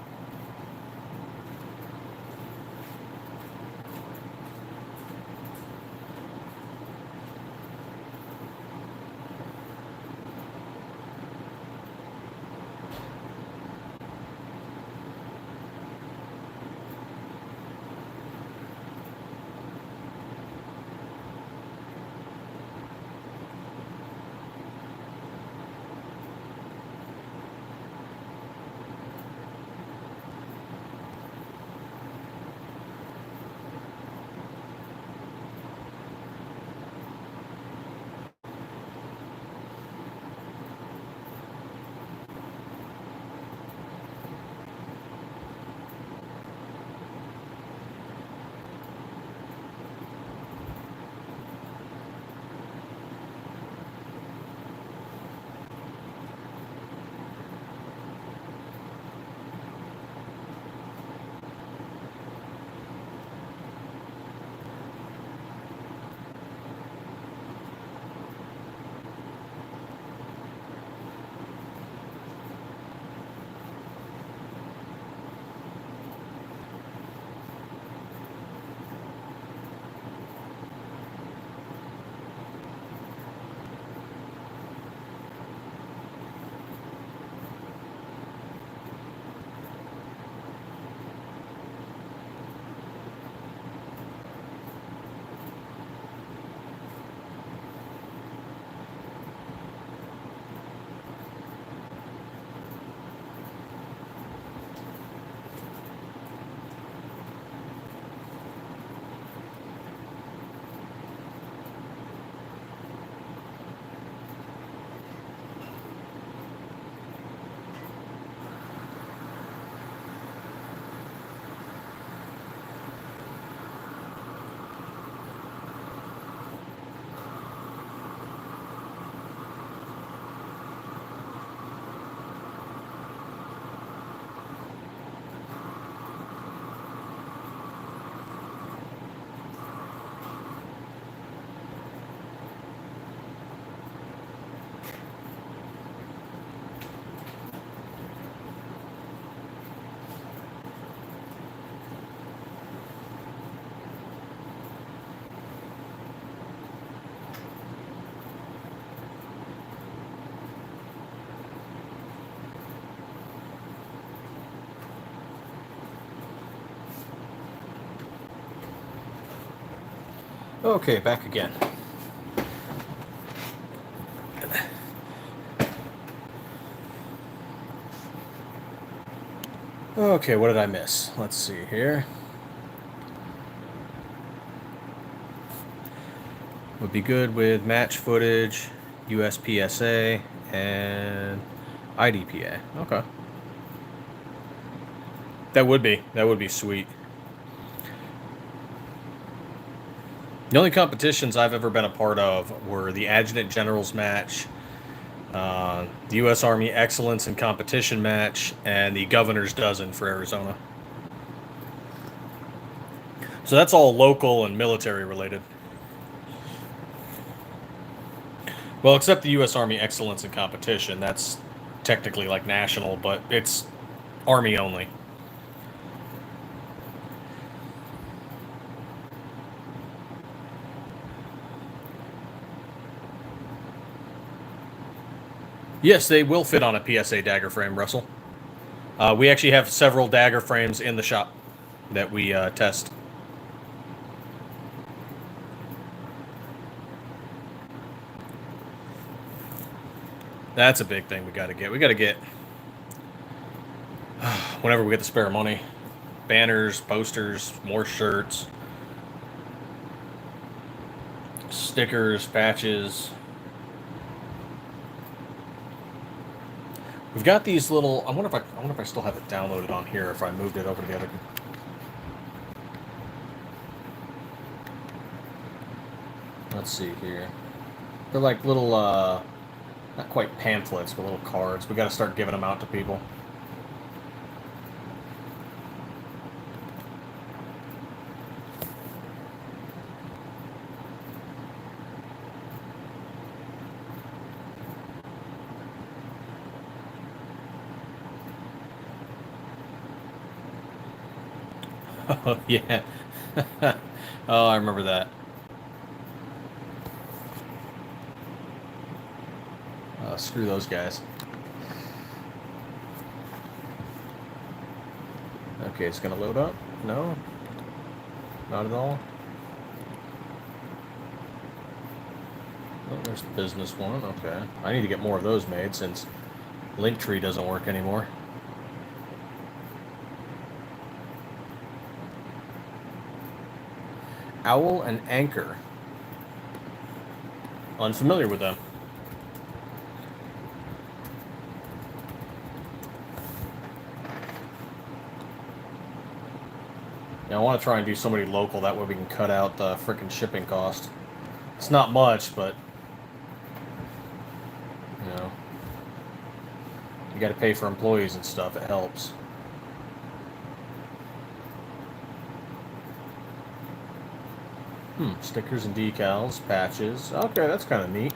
Okay, back again. Okay, what did I miss? Let's see here. Would be good with match footage, USPSA, and IDPA. Okay. That would be sweet. The only competitions I've ever been a part of were the Adjutant General's match, the U.S. Army Excellence in Competition match, and the Governor's Dozen for Arizona. So that's all local and military related. Well, except the U.S. Army Excellence in Competition. That's technically like national, but it's Army only. Yes, they will fit on a PSA dagger frame, Russell. We actually have several dagger frames in the shop that we test. That's a big thing we got to get. We got to get, whenever we get the spare money, banners, posters, more shirts, stickers, patches. We've got these little. I wonder if I still have it downloaded on here. If I moved it over to the other. Let's see here. They're like little, not quite pamphlets, but little cards. We got to start giving them out to people. Oh, yeah. Oh, I remember that. Screw those guys. Okay, it's gonna load up. No, not at all. Oh, there's the business one. Okay, I need to get more of those made since Linktree doesn't work anymore. Owl and Anchor. Unfamiliar with them. Yeah, I want to try and do somebody local, that way we can cut out the frickin' shipping cost. It's not much, but, you know, you got to pay for employees and stuff, it helps. Stickers and decals, patches. Okay, that's kind of neat.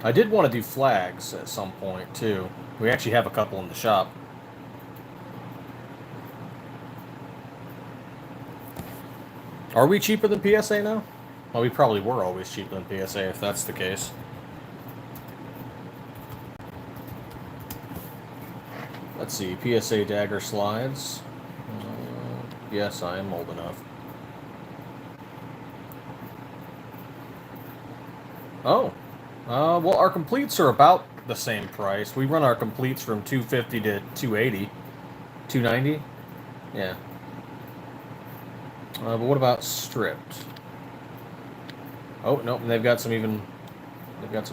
I did want to do flags at some point, too. We actually have a couple in the shop. Are we cheaper than PSA now? Well, we probably were always cheaper than PSA if that's the case. Let's see, PSA dagger slides. Yes, I am old enough. Oh. Well, our completes are about the same price. We run our completes from $250 to $280. $290? Yeah. But what about stripped? Oh, nope, they've got some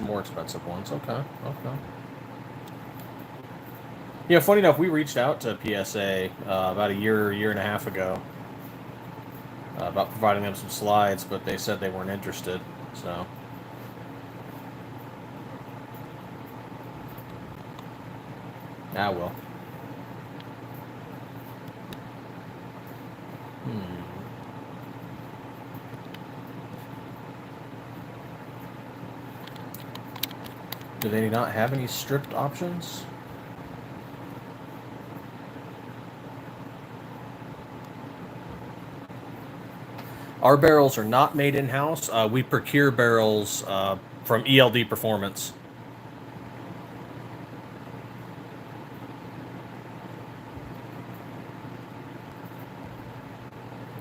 more expensive ones. Okay, okay. Yeah, funny enough, we reached out to PSA about a year and a half ago about providing them some slides, but they said they weren't interested, so. Ah, well. Do they not have any stripped options? Our barrels are not made in-house. We procure barrels from ELD Performance.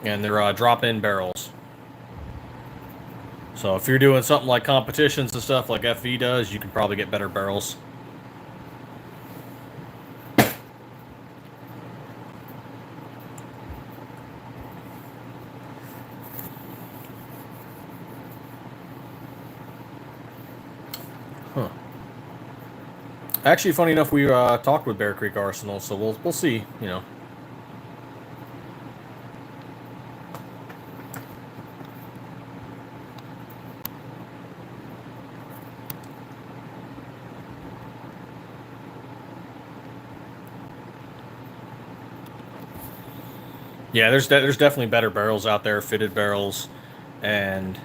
and they're drop-in barrels. So if you're doing something like competitions and stuff like FV does, you can probably get better barrels. Huh. Actually, funny enough, we talked with Bear Creek Arsenal, so we'll see. You know. Yeah, there's definitely better barrels out there, fitted barrels, and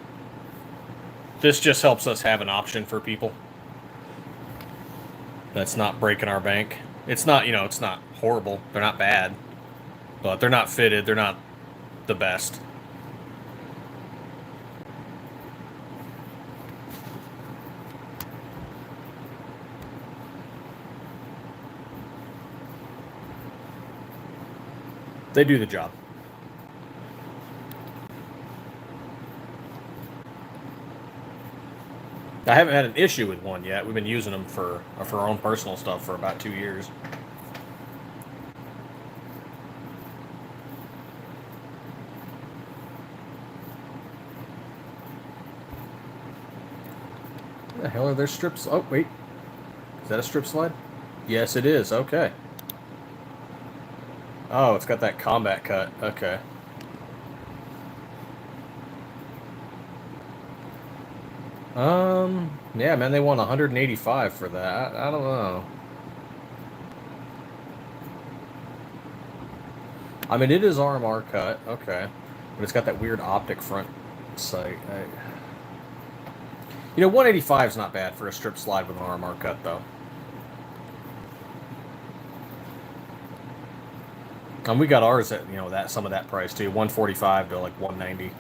this just helps us have an option for people that's not breaking our bank. It's not, you know, it's not horrible. They're not bad, but they're not fitted. They're not the best. They do the job. I haven't had an issue with one yet. We've been using them for our own personal stuff for about 2 years. What the hell are there strips? Oh, wait. Is that a strip slide? Yes, it is. Okay. Oh, it's got that combat cut. Okay. Yeah, man, they want 185 for that. I don't know. I mean, it is RMR cut. Okay. But it's got that weird optic front sight. You know, 185 is not bad for a strip slide with an RMR cut, though. And we got ours at, you know, that some of that price too, 145 to like 190.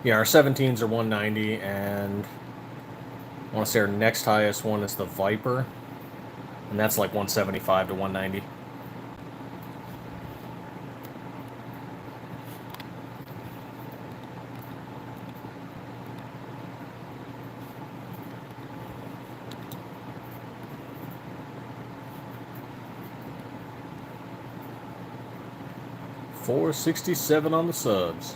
Yeah, our 17s are 190, and I want to say our next highest one is the Viper, and that's like 175 to 190. $4.67 on the subs.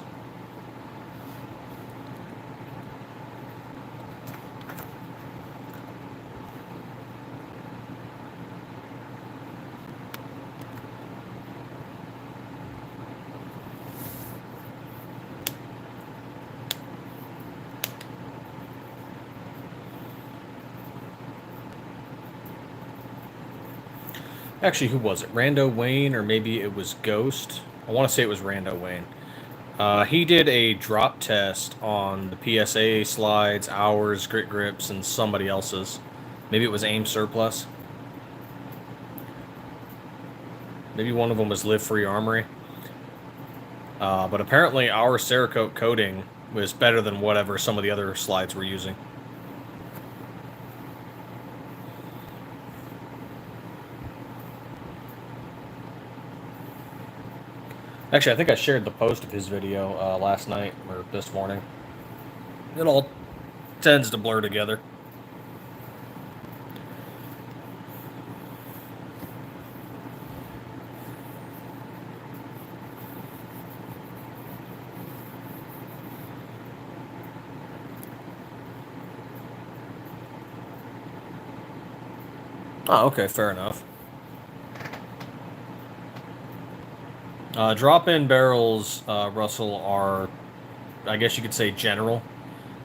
Actually, who was it? Rando Wayne, or maybe it was Ghost? I want to say it was Rando Wayne. He did a drop test on the PSA slides, ours, grit grips, and somebody else's. Maybe it was AIM Surplus. Maybe one of them was Live Free Armory. But apparently our Cerakote coating was better than whatever some of the other slides were using. Actually, I think I shared the post of his video last night or this morning. It all tends to blur together. Oh, okay, fair enough. Drop-in barrels, Russell, are, I guess you could say, general.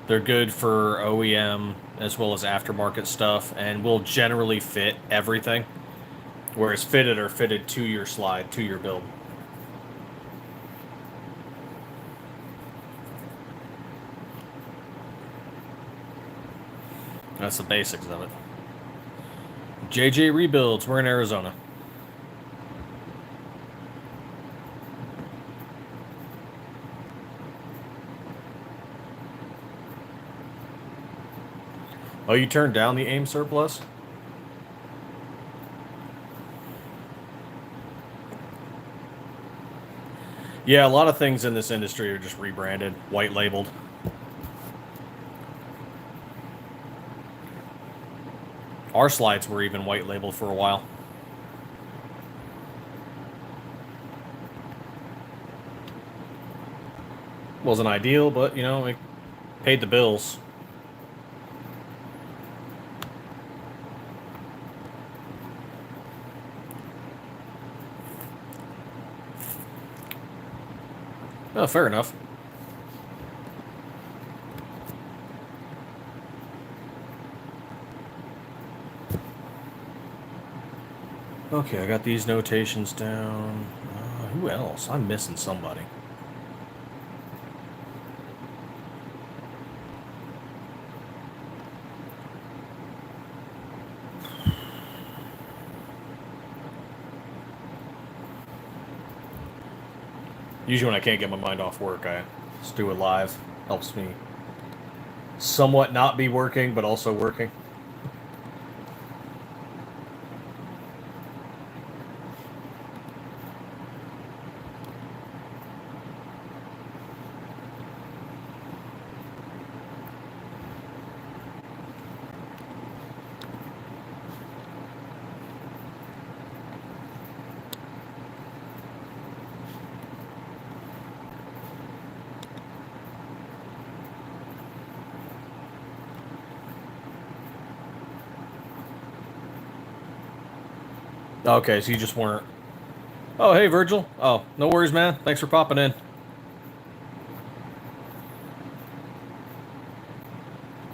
They're good for OEM as well as aftermarket stuff, and will generally fit everything. Whereas fitted are fitted to your slide, to your build. That's the basics of it. JJ Rebuilds, we're in Arizona. Oh, you turned down the AIM Surplus? Yeah, a lot of things in this industry are just rebranded, white labeled. Our slides were even white labeled for a while. Wasn't ideal, but you know, it paid the bills. Oh, fair enough. Okay, I got these notations down. Who else? I'm missing somebody. Usually when I can't get my mind off work, I just do it live. Helps me somewhat not be working, but also working. Okay, so you just weren't. Oh, hey, Virgil. Oh, no worries, man. Thanks for popping in.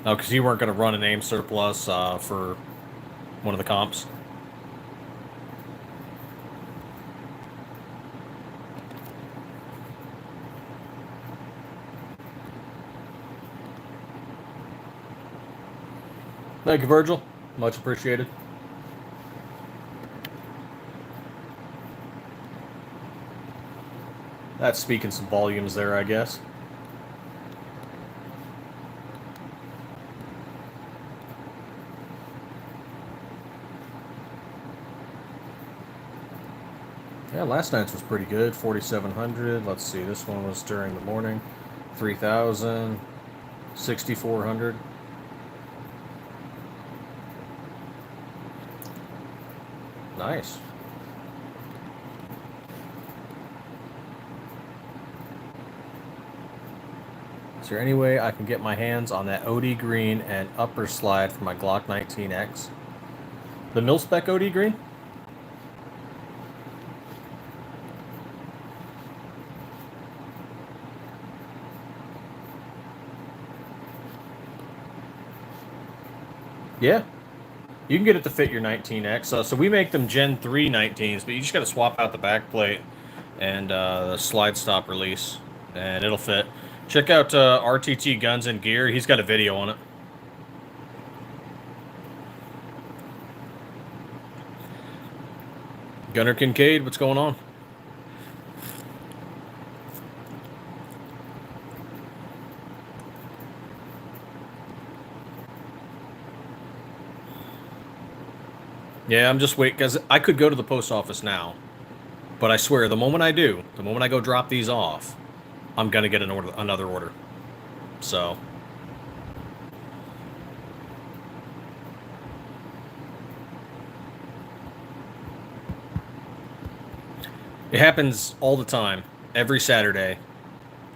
Oh, because you weren't going to run an aim surplus for one of the comps. Thank you, Virgil. Much appreciated. That's speaking some volumes there, I guess. Yeah, last night's was pretty good. 4,700. Let's see, this one was during the morning. 3,000. 6,400. Nice. Is there any way I can get my hands on that OD green and upper slide for my Glock 19X? The mil-spec OD green? Yeah. You can get it to fit your 19X. So we make them Gen 3 19s, but you just got to swap out the back plate and the slide stop release, and it'll fit. Check out RTT Guns and Gear. He's got a video on it. Gunner Kincaid, what's going on? Yeah, I'm just waiting, because I could go to the post office now, but I swear, the moment I do, the moment I go drop these off, I'm going to get another order. So... it happens all the time, every Saturday.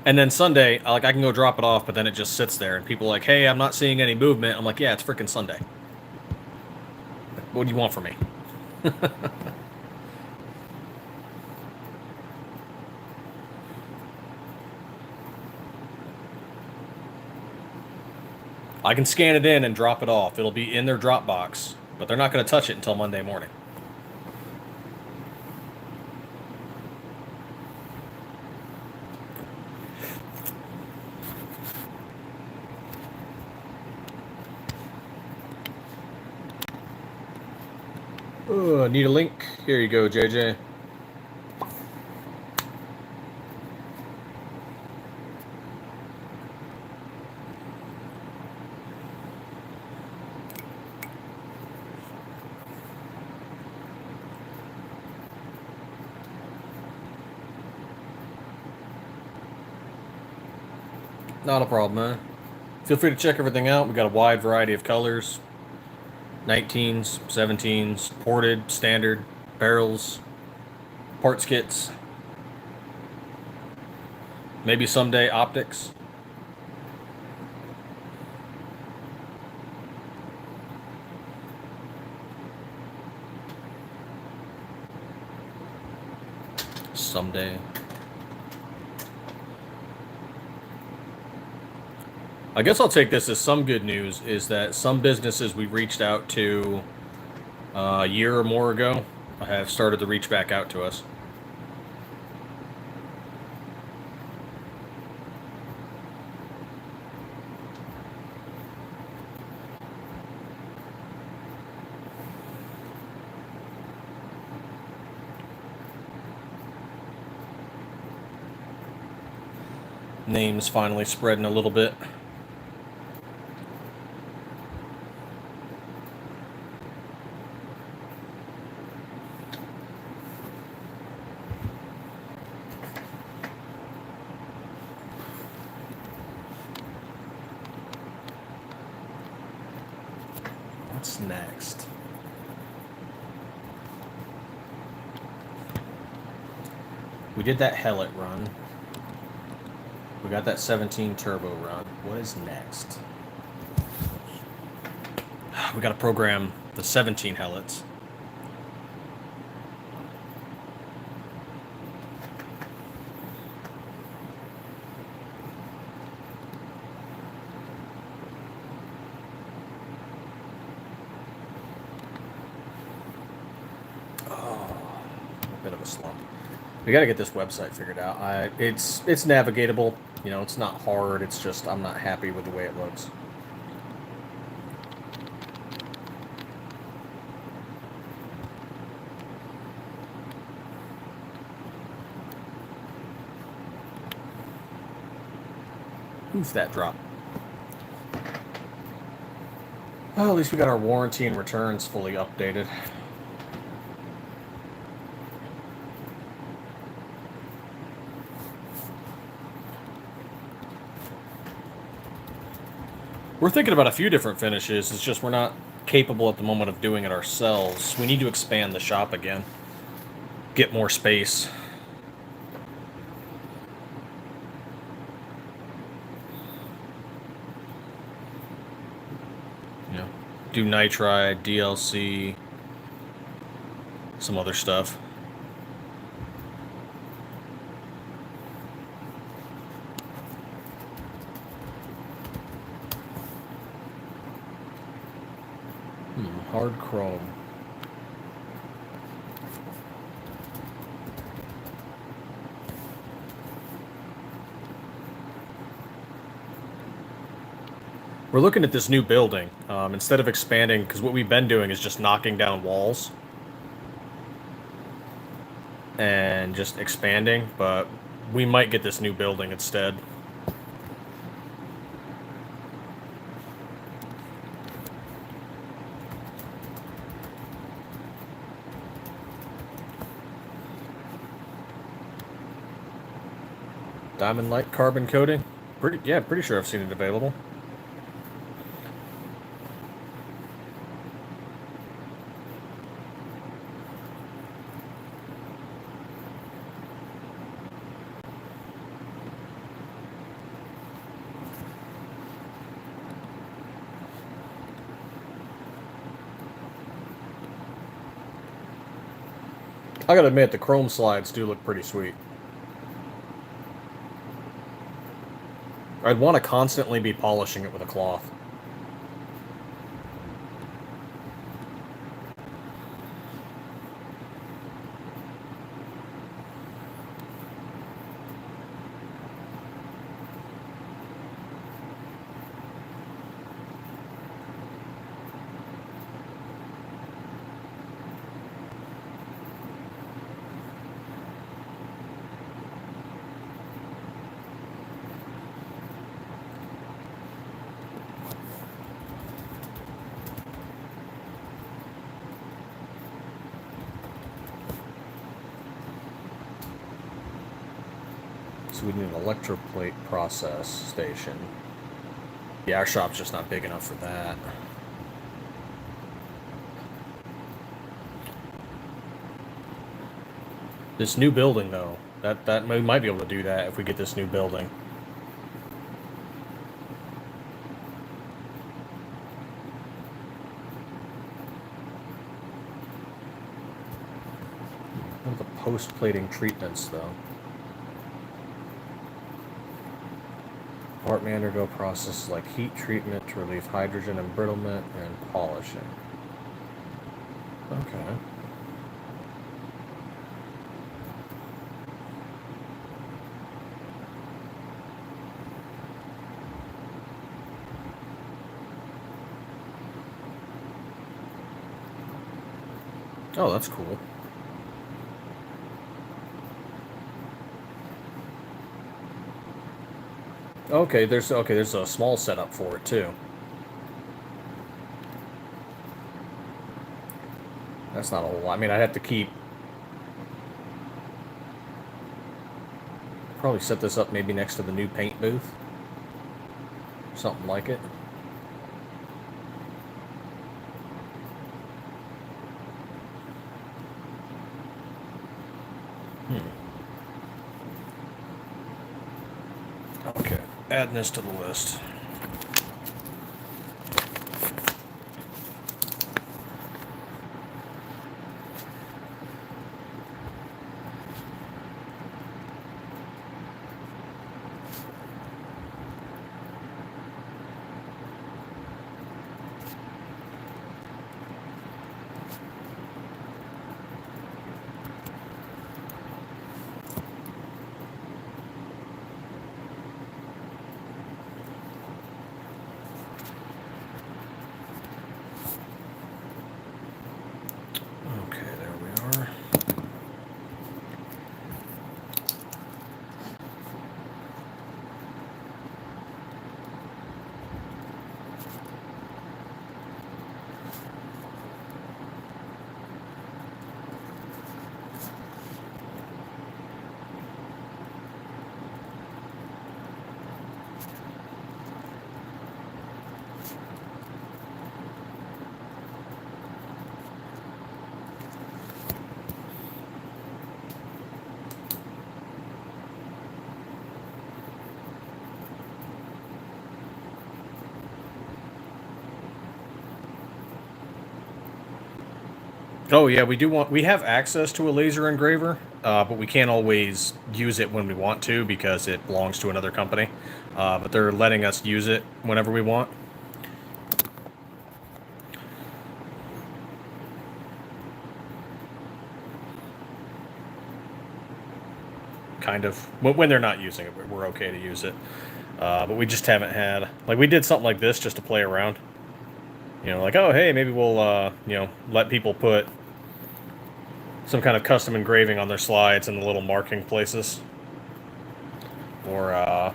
And then Sunday, I can go drop it off, but then it just sits there, and people are like, hey, I'm not seeing any movement. I'm like, yeah, it's freaking Sunday. What do you want from me? I can scan it in and drop it off. It'll be in their Dropbox, but they're not going to touch it until Monday morning. Oh, need a link? Here you go, JJ. Not a problem, man. Feel free to check everything out. We got a wide variety of colors: 19s, 17s, ported, standard, barrels, parts kits. Maybe someday optics. Someday. I guess I'll take this as some good news, is that some businesses we reached out to a year or more ago have started to reach back out to us. Names finally spreading a little bit. What's next? We did that Hellet run. We got that 17 turbo run. What is next? We got to program the 17 Hellets. Bit of a slump. We got to get this website figured out. It's navigatable. You know, it's not hard. It's just I'm not happy with the way it looks. Oof, that drop. Well, at least we got our warranty and returns fully updated. We're thinking about a few different finishes. It's just we're not capable at the moment of doing it ourselves. We need to expand the shop again. Get more space. You know, do nitride, DLC, some other stuff. Hard chrome. We're looking at this new building. Instead of expanding, because what we've been doing is just knocking down walls and just expanding, but we might get this new building instead. Diamond Light carbon coating? Pretty sure I've seen it available. I gotta admit, the chrome slides do look pretty sweet. I'd want to constantly be polishing it with a cloth. So we need an electroplate process station. Yeah, our shop's just not big enough for that. This new building, though, that we might be able to do that if we get this new building. What are the post-plating treatments, though? Part may undergo processes like heat treatment to relieve hydrogen embrittlement and polishing. Okay. Oh, that's cool. Okay, there's a small setup for it too. That's not a whole lot. I mean, I'd have to probably set this up maybe next to the new paint booth. Something like it. Okay, adding this to the list. Oh yeah, we have access to a laser engraver, but we can't always use it when we want to because it belongs to another company. But they're letting us use it whenever we want. Kind of. When they're not using it, we're okay to use it. But we just haven't had, like, we did something like this just to play around. You know, like, oh hey, maybe we'll let people put some kind of custom engraving on their slides in the little marking places. Or,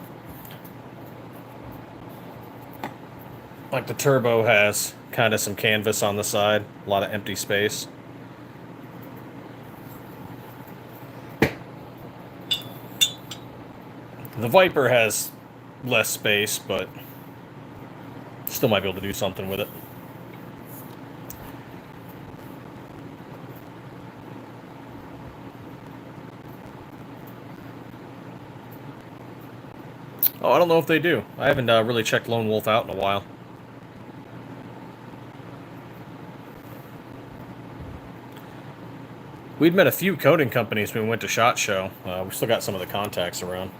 like the turbo has kind of some canvas on the side, a lot of empty space. The Viper has less space, but still might be able to do something with it. Oh, I don't know if they do. I haven't really checked Lone Wolf out in a while. We'd met a few coating companies when we went to SHOT Show. We still got some of the contacts around.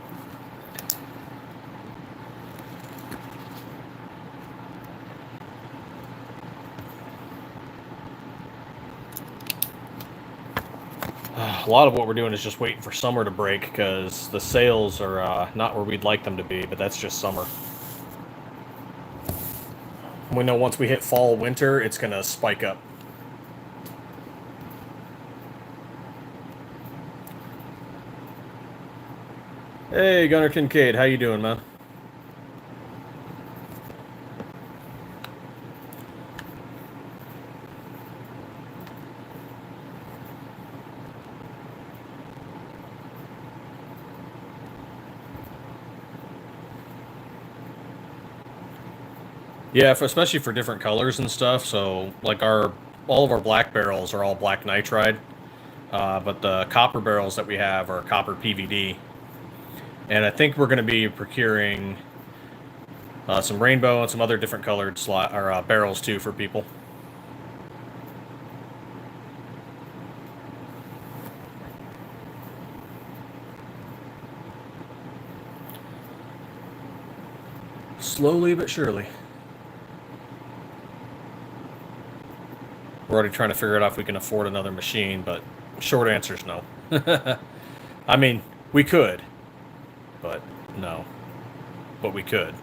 A lot of what we're doing is just waiting for summer to break because the sales are not where we'd like them to be, but that's just summer. We know once we hit fall, winter, it's going to spike up. Hey, Gunnar Kincaid, how you doing, man? Yeah, especially for different colors and stuff. So, like all of our black barrels are all black nitride, but the copper barrels that we have are copper PVD. And I think we're going to be procuring some rainbow and some other different colored barrels too for people. Slowly but surely. We're already trying to figure out if we can afford another machine, but short answer is no. I mean, we could, but no. But we could.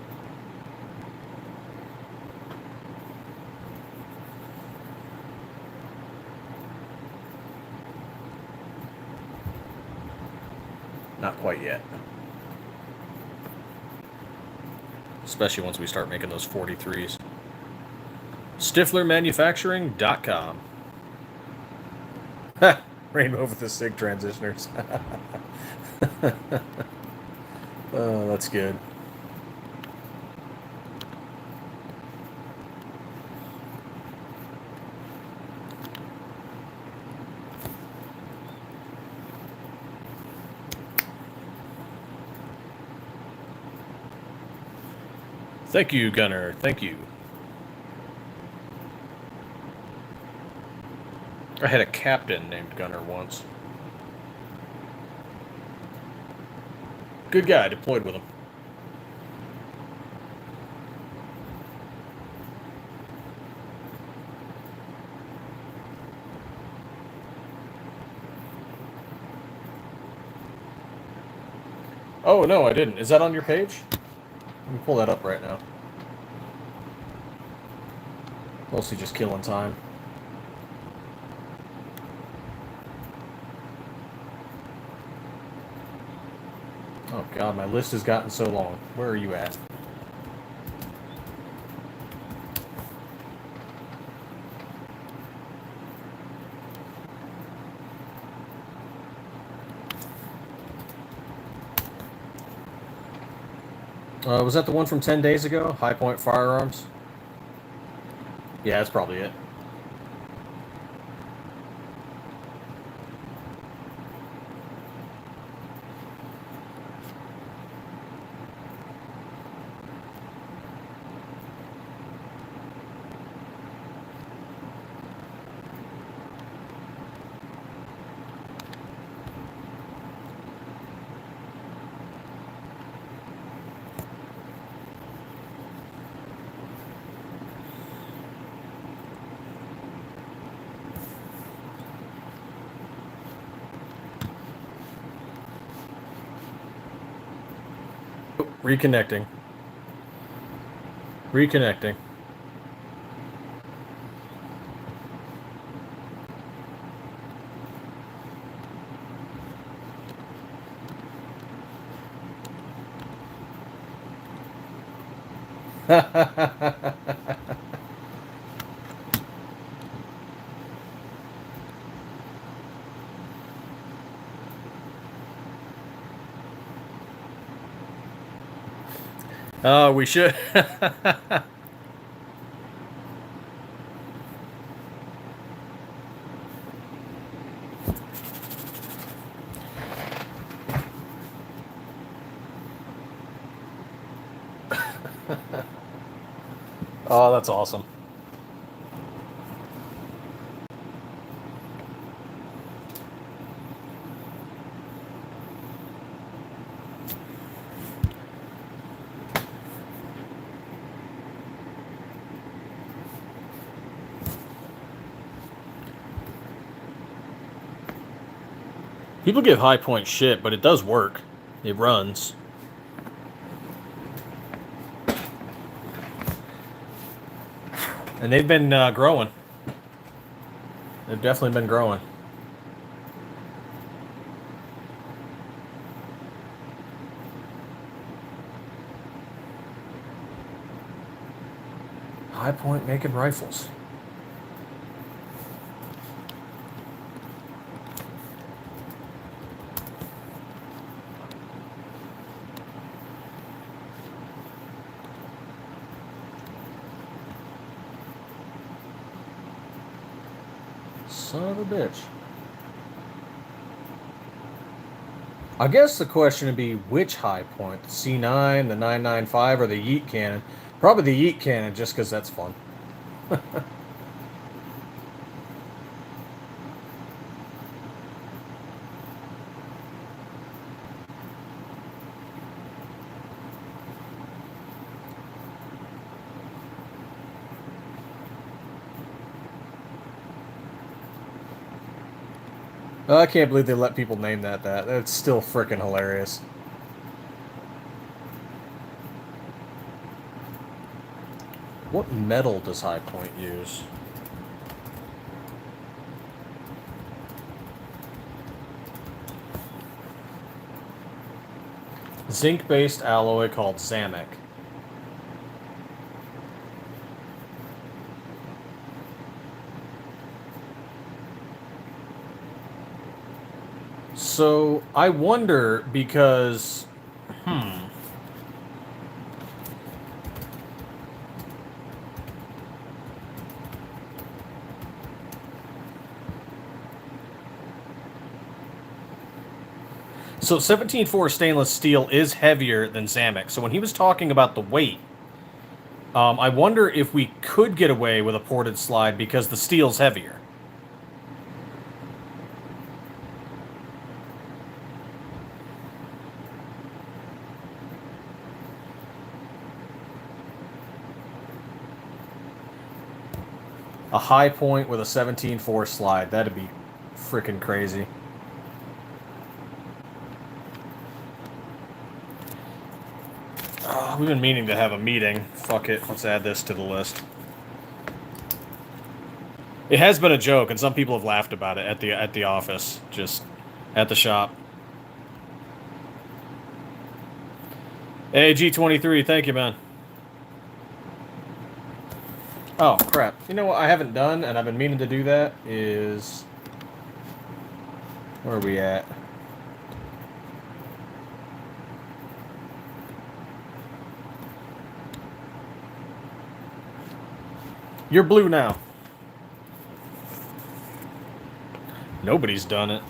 Not quite yet. Especially once we start making those 43s. StifflerManufacturing.com. Rainbow with the SIG transitioners. Oh, that's good. Thank you, Gunner. Thank you. I had a captain named Gunner once. Good guy, deployed with him. Oh, no, I didn't. Is that on your page? Let me pull that up right now. Mostly just killing time. Oh god, my list has gotten so long. Where are you at? Was that the one from 10 days ago? High Point Firearms? Yeah, that's probably it. Oh, reconnecting. Reconnecting. Oh, we should. Oh, that's awesome. People give High Point shit, but it does work. It runs. And they've been growing. They've definitely been growing. High Point making rifles. Son of a bitch. I guess the question would be which high point? The C9, the 995, or the yeet cannon? Probably the yeet cannon, just because that's fun. I can't believe they let people name that. That's still freaking hilarious. What metal does High Point use? Zinc-based alloy called Zamek. So, I wonder because... So 17.4 stainless steel is heavier than Zamek. So when he was talking about the weight, I wonder if we could get away with a ported slide because the steel's heavier. A High Point with a 17.4 slide. That'd be freaking crazy. We've been meaning to have a meeting. Fuck it. Let's add this to the list. It has been a joke, and some people have laughed about it at the office, just at the shop. Hey, G23, thank you, man. Oh, crap. You know what I haven't done, and I've been meaning to do that, is... Where are we at? You're blue now. Nobody's done it.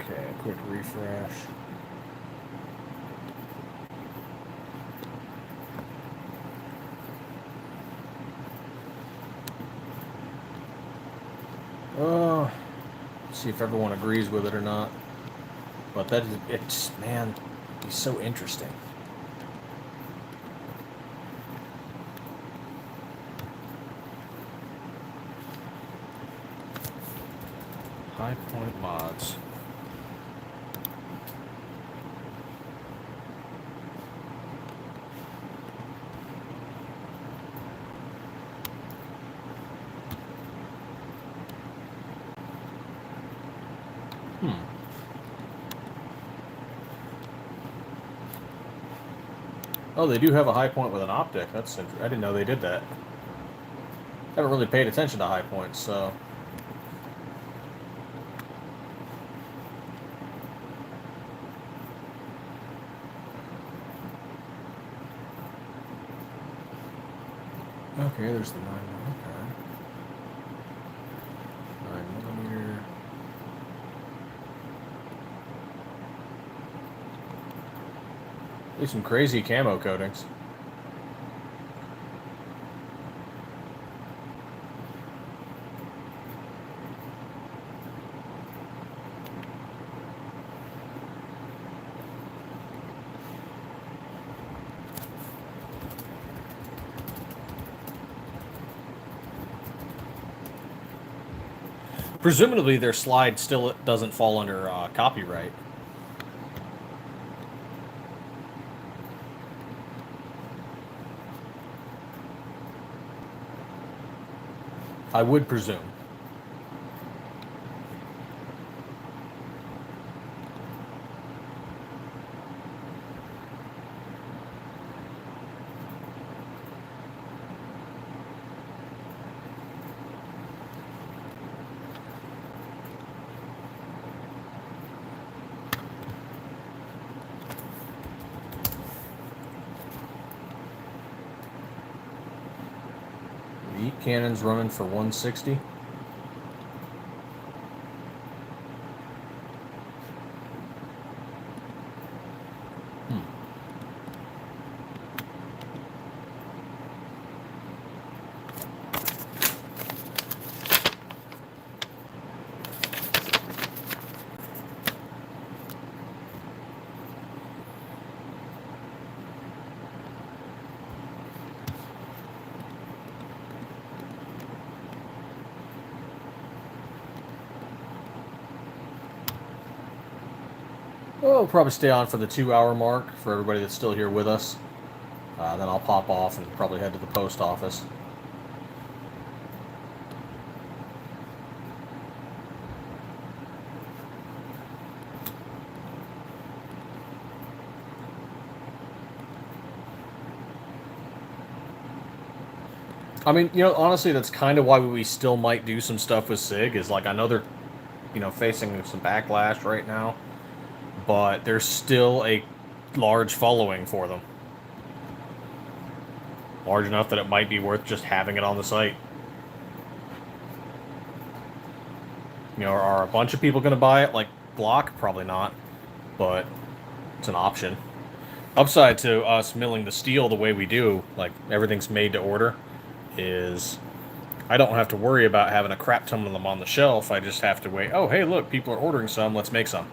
Okay, quick refresh. See if everyone agrees with it or not. But that is, it's, man, it's so interesting. High Point mods. Oh, they do have a High Point with an optic. That's interesting. I didn't know they did that. Haven't really paid attention to High Points, so... Okay, there's the 9. Okay. 9mm. There's some crazy camo coatings. Presumably their slide still doesn't fall under copyright. I would presume. Cannon's running for 160. Well, we'll probably stay on for the 2-hour mark for everybody that's still here with us. Then I'll pop off and probably head to the post office. I mean, you know, honestly, that's kind of why we still might do some stuff with SIG, is like, I know they're, you know, facing some backlash right now, but there's still a large following for them. Large enough that it might be worth just having it on the site. You know, are a bunch of people going to buy it like Glock? Probably not, but it's an option. Upside to us milling the steel the way we do, like everything's made to order, is I don't have to worry about having a crap ton of them on the shelf. I just have to wait. Oh, hey, look, people are ordering some. Let's make some.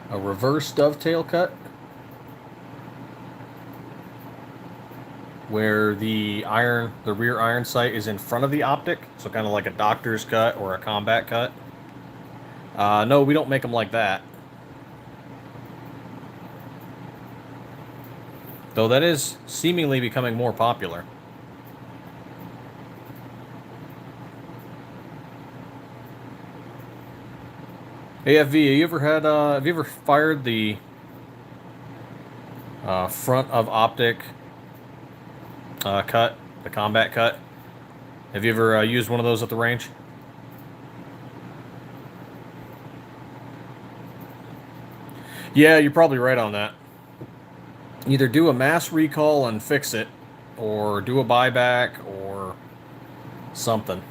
A reverse dovetail cut, where the rear iron sight is in front of the optic, so kind of like a doctor's cut or a combat cut. No, we don't make them like that. Though that is seemingly becoming more popular. AFV, have you ever fired the front of optic cut, the combat cut? Have you ever used one of those at the range? Yeah, you're probably right on that. Either do a mass recall and fix it, or do a buyback, or something.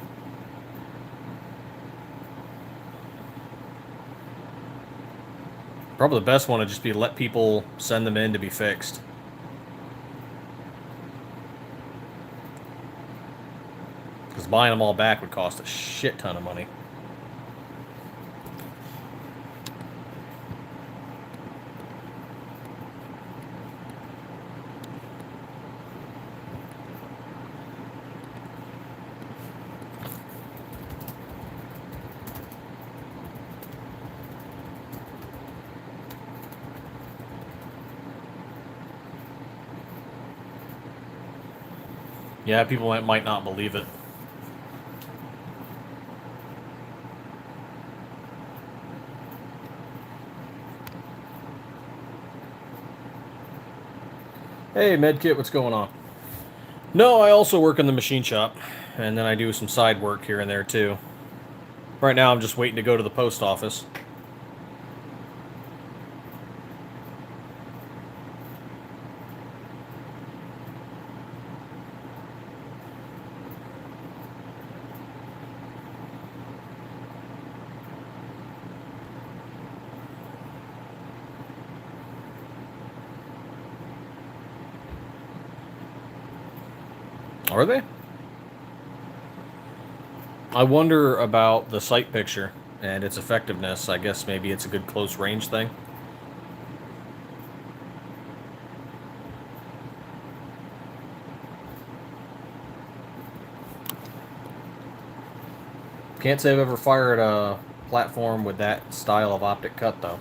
Probably the best one would just be let people send them in to be fixed. Because buying them all back would cost a shit ton of money. Yeah, people might not believe it. Hey, Medkit, what's going on? No, I also work in the machine shop, and then I do some side work here and there too. Right now, I'm just waiting to go to the post office. Are they? I wonder about the sight picture and its effectiveness. I guess maybe it's a good close range thing. Can't say I've ever fired a platform with that style of optic cut, though.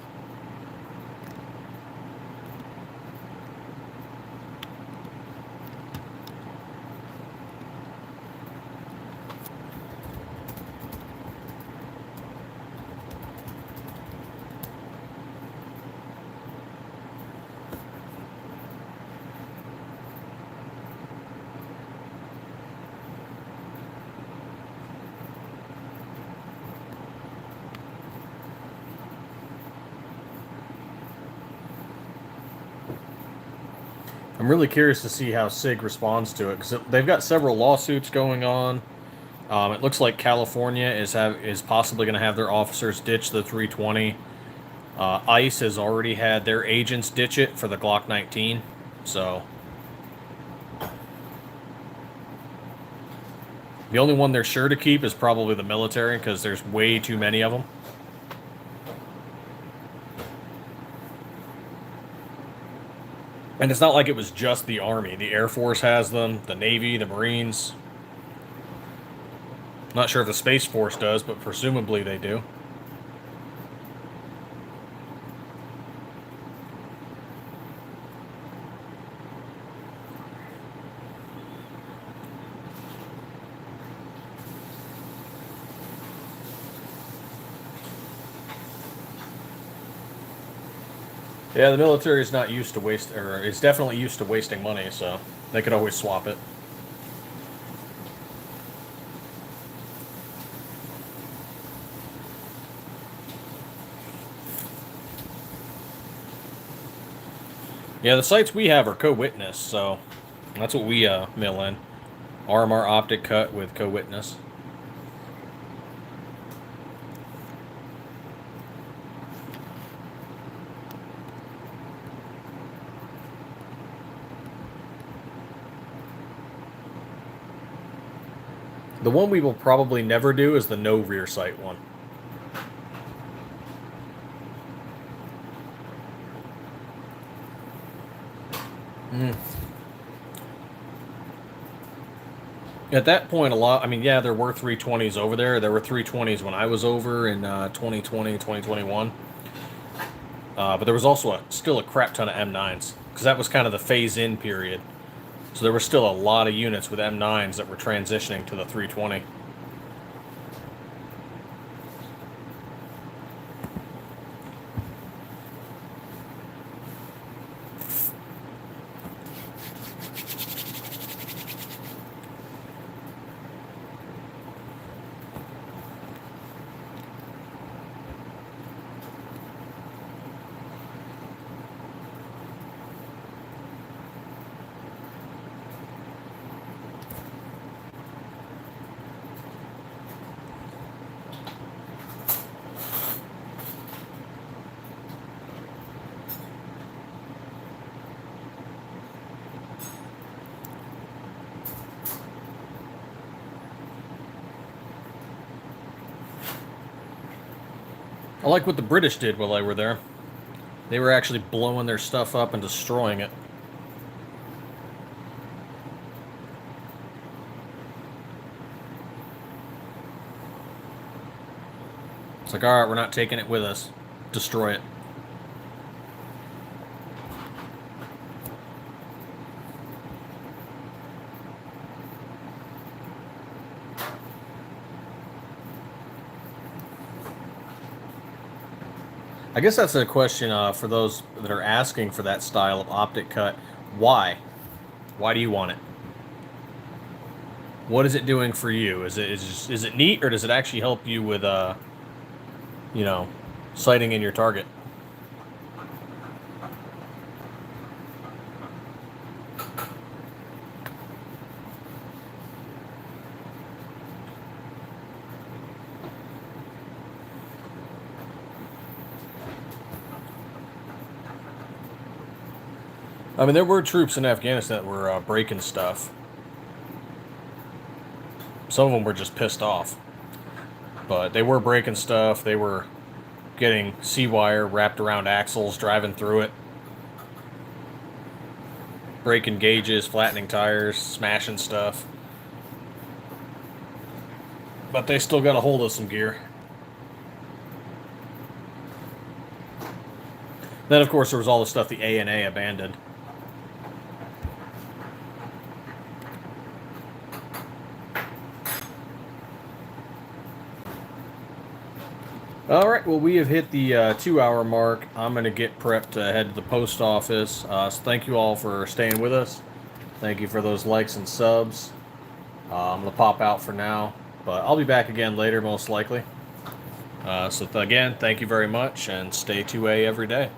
I'm really curious to see how SIG responds to it, because they've got several lawsuits going on. It looks like California is possibly going to have their officers ditch the 320. ICE has already had their agents ditch it for the Glock 19. So the only one they're sure to keep is probably the military, because there's way too many of them. And it's not like it was just the Army. The Air Force has them, the Navy, the Marines. Not sure if the Space Force does, but presumably they do. Yeah, the military is not used to is definitely used to wasting money, so they could always swap it. Yeah, the sites we have are co-witness, so that's what we mill in. RMR optic cut with co-witness. The one we will probably never do is the no rear sight one. At that point, I mean, yeah, there were 320s over there. There were 320s when I was over in 2020, 2021. But there was also still a crap ton of M9s, because that was kind of the phase-in period. So there were still a lot of units with M9s that were transitioning to the 320. I like what the British did while they were there. They were actually blowing their stuff up and destroying it. It's like, alright, we're not taking it with us. Destroy it. I guess that's a question for those that are asking for that style of optic cut. Why? Why do you want it? What is it doing for you? Is it neat, or does it actually help you with you know, sighting in your target? I mean, there were troops in Afghanistan that were breaking stuff. Some of them were just pissed off. But they were breaking stuff. They were getting C-wire wrapped around axles, driving through it. Breaking gauges, flattening tires, smashing stuff. But they still got a hold of some gear. Then, of course, there was all the stuff the A&A abandoned. Alright, well, we have hit the 2-hour mark. I'm going to get prepped to head to the post office. So thank you all for staying with us. Thank you for those likes and subs. I'm going to pop out for now, but I'll be back again later, most likely. So again, thank you very much, and stay 2A every day.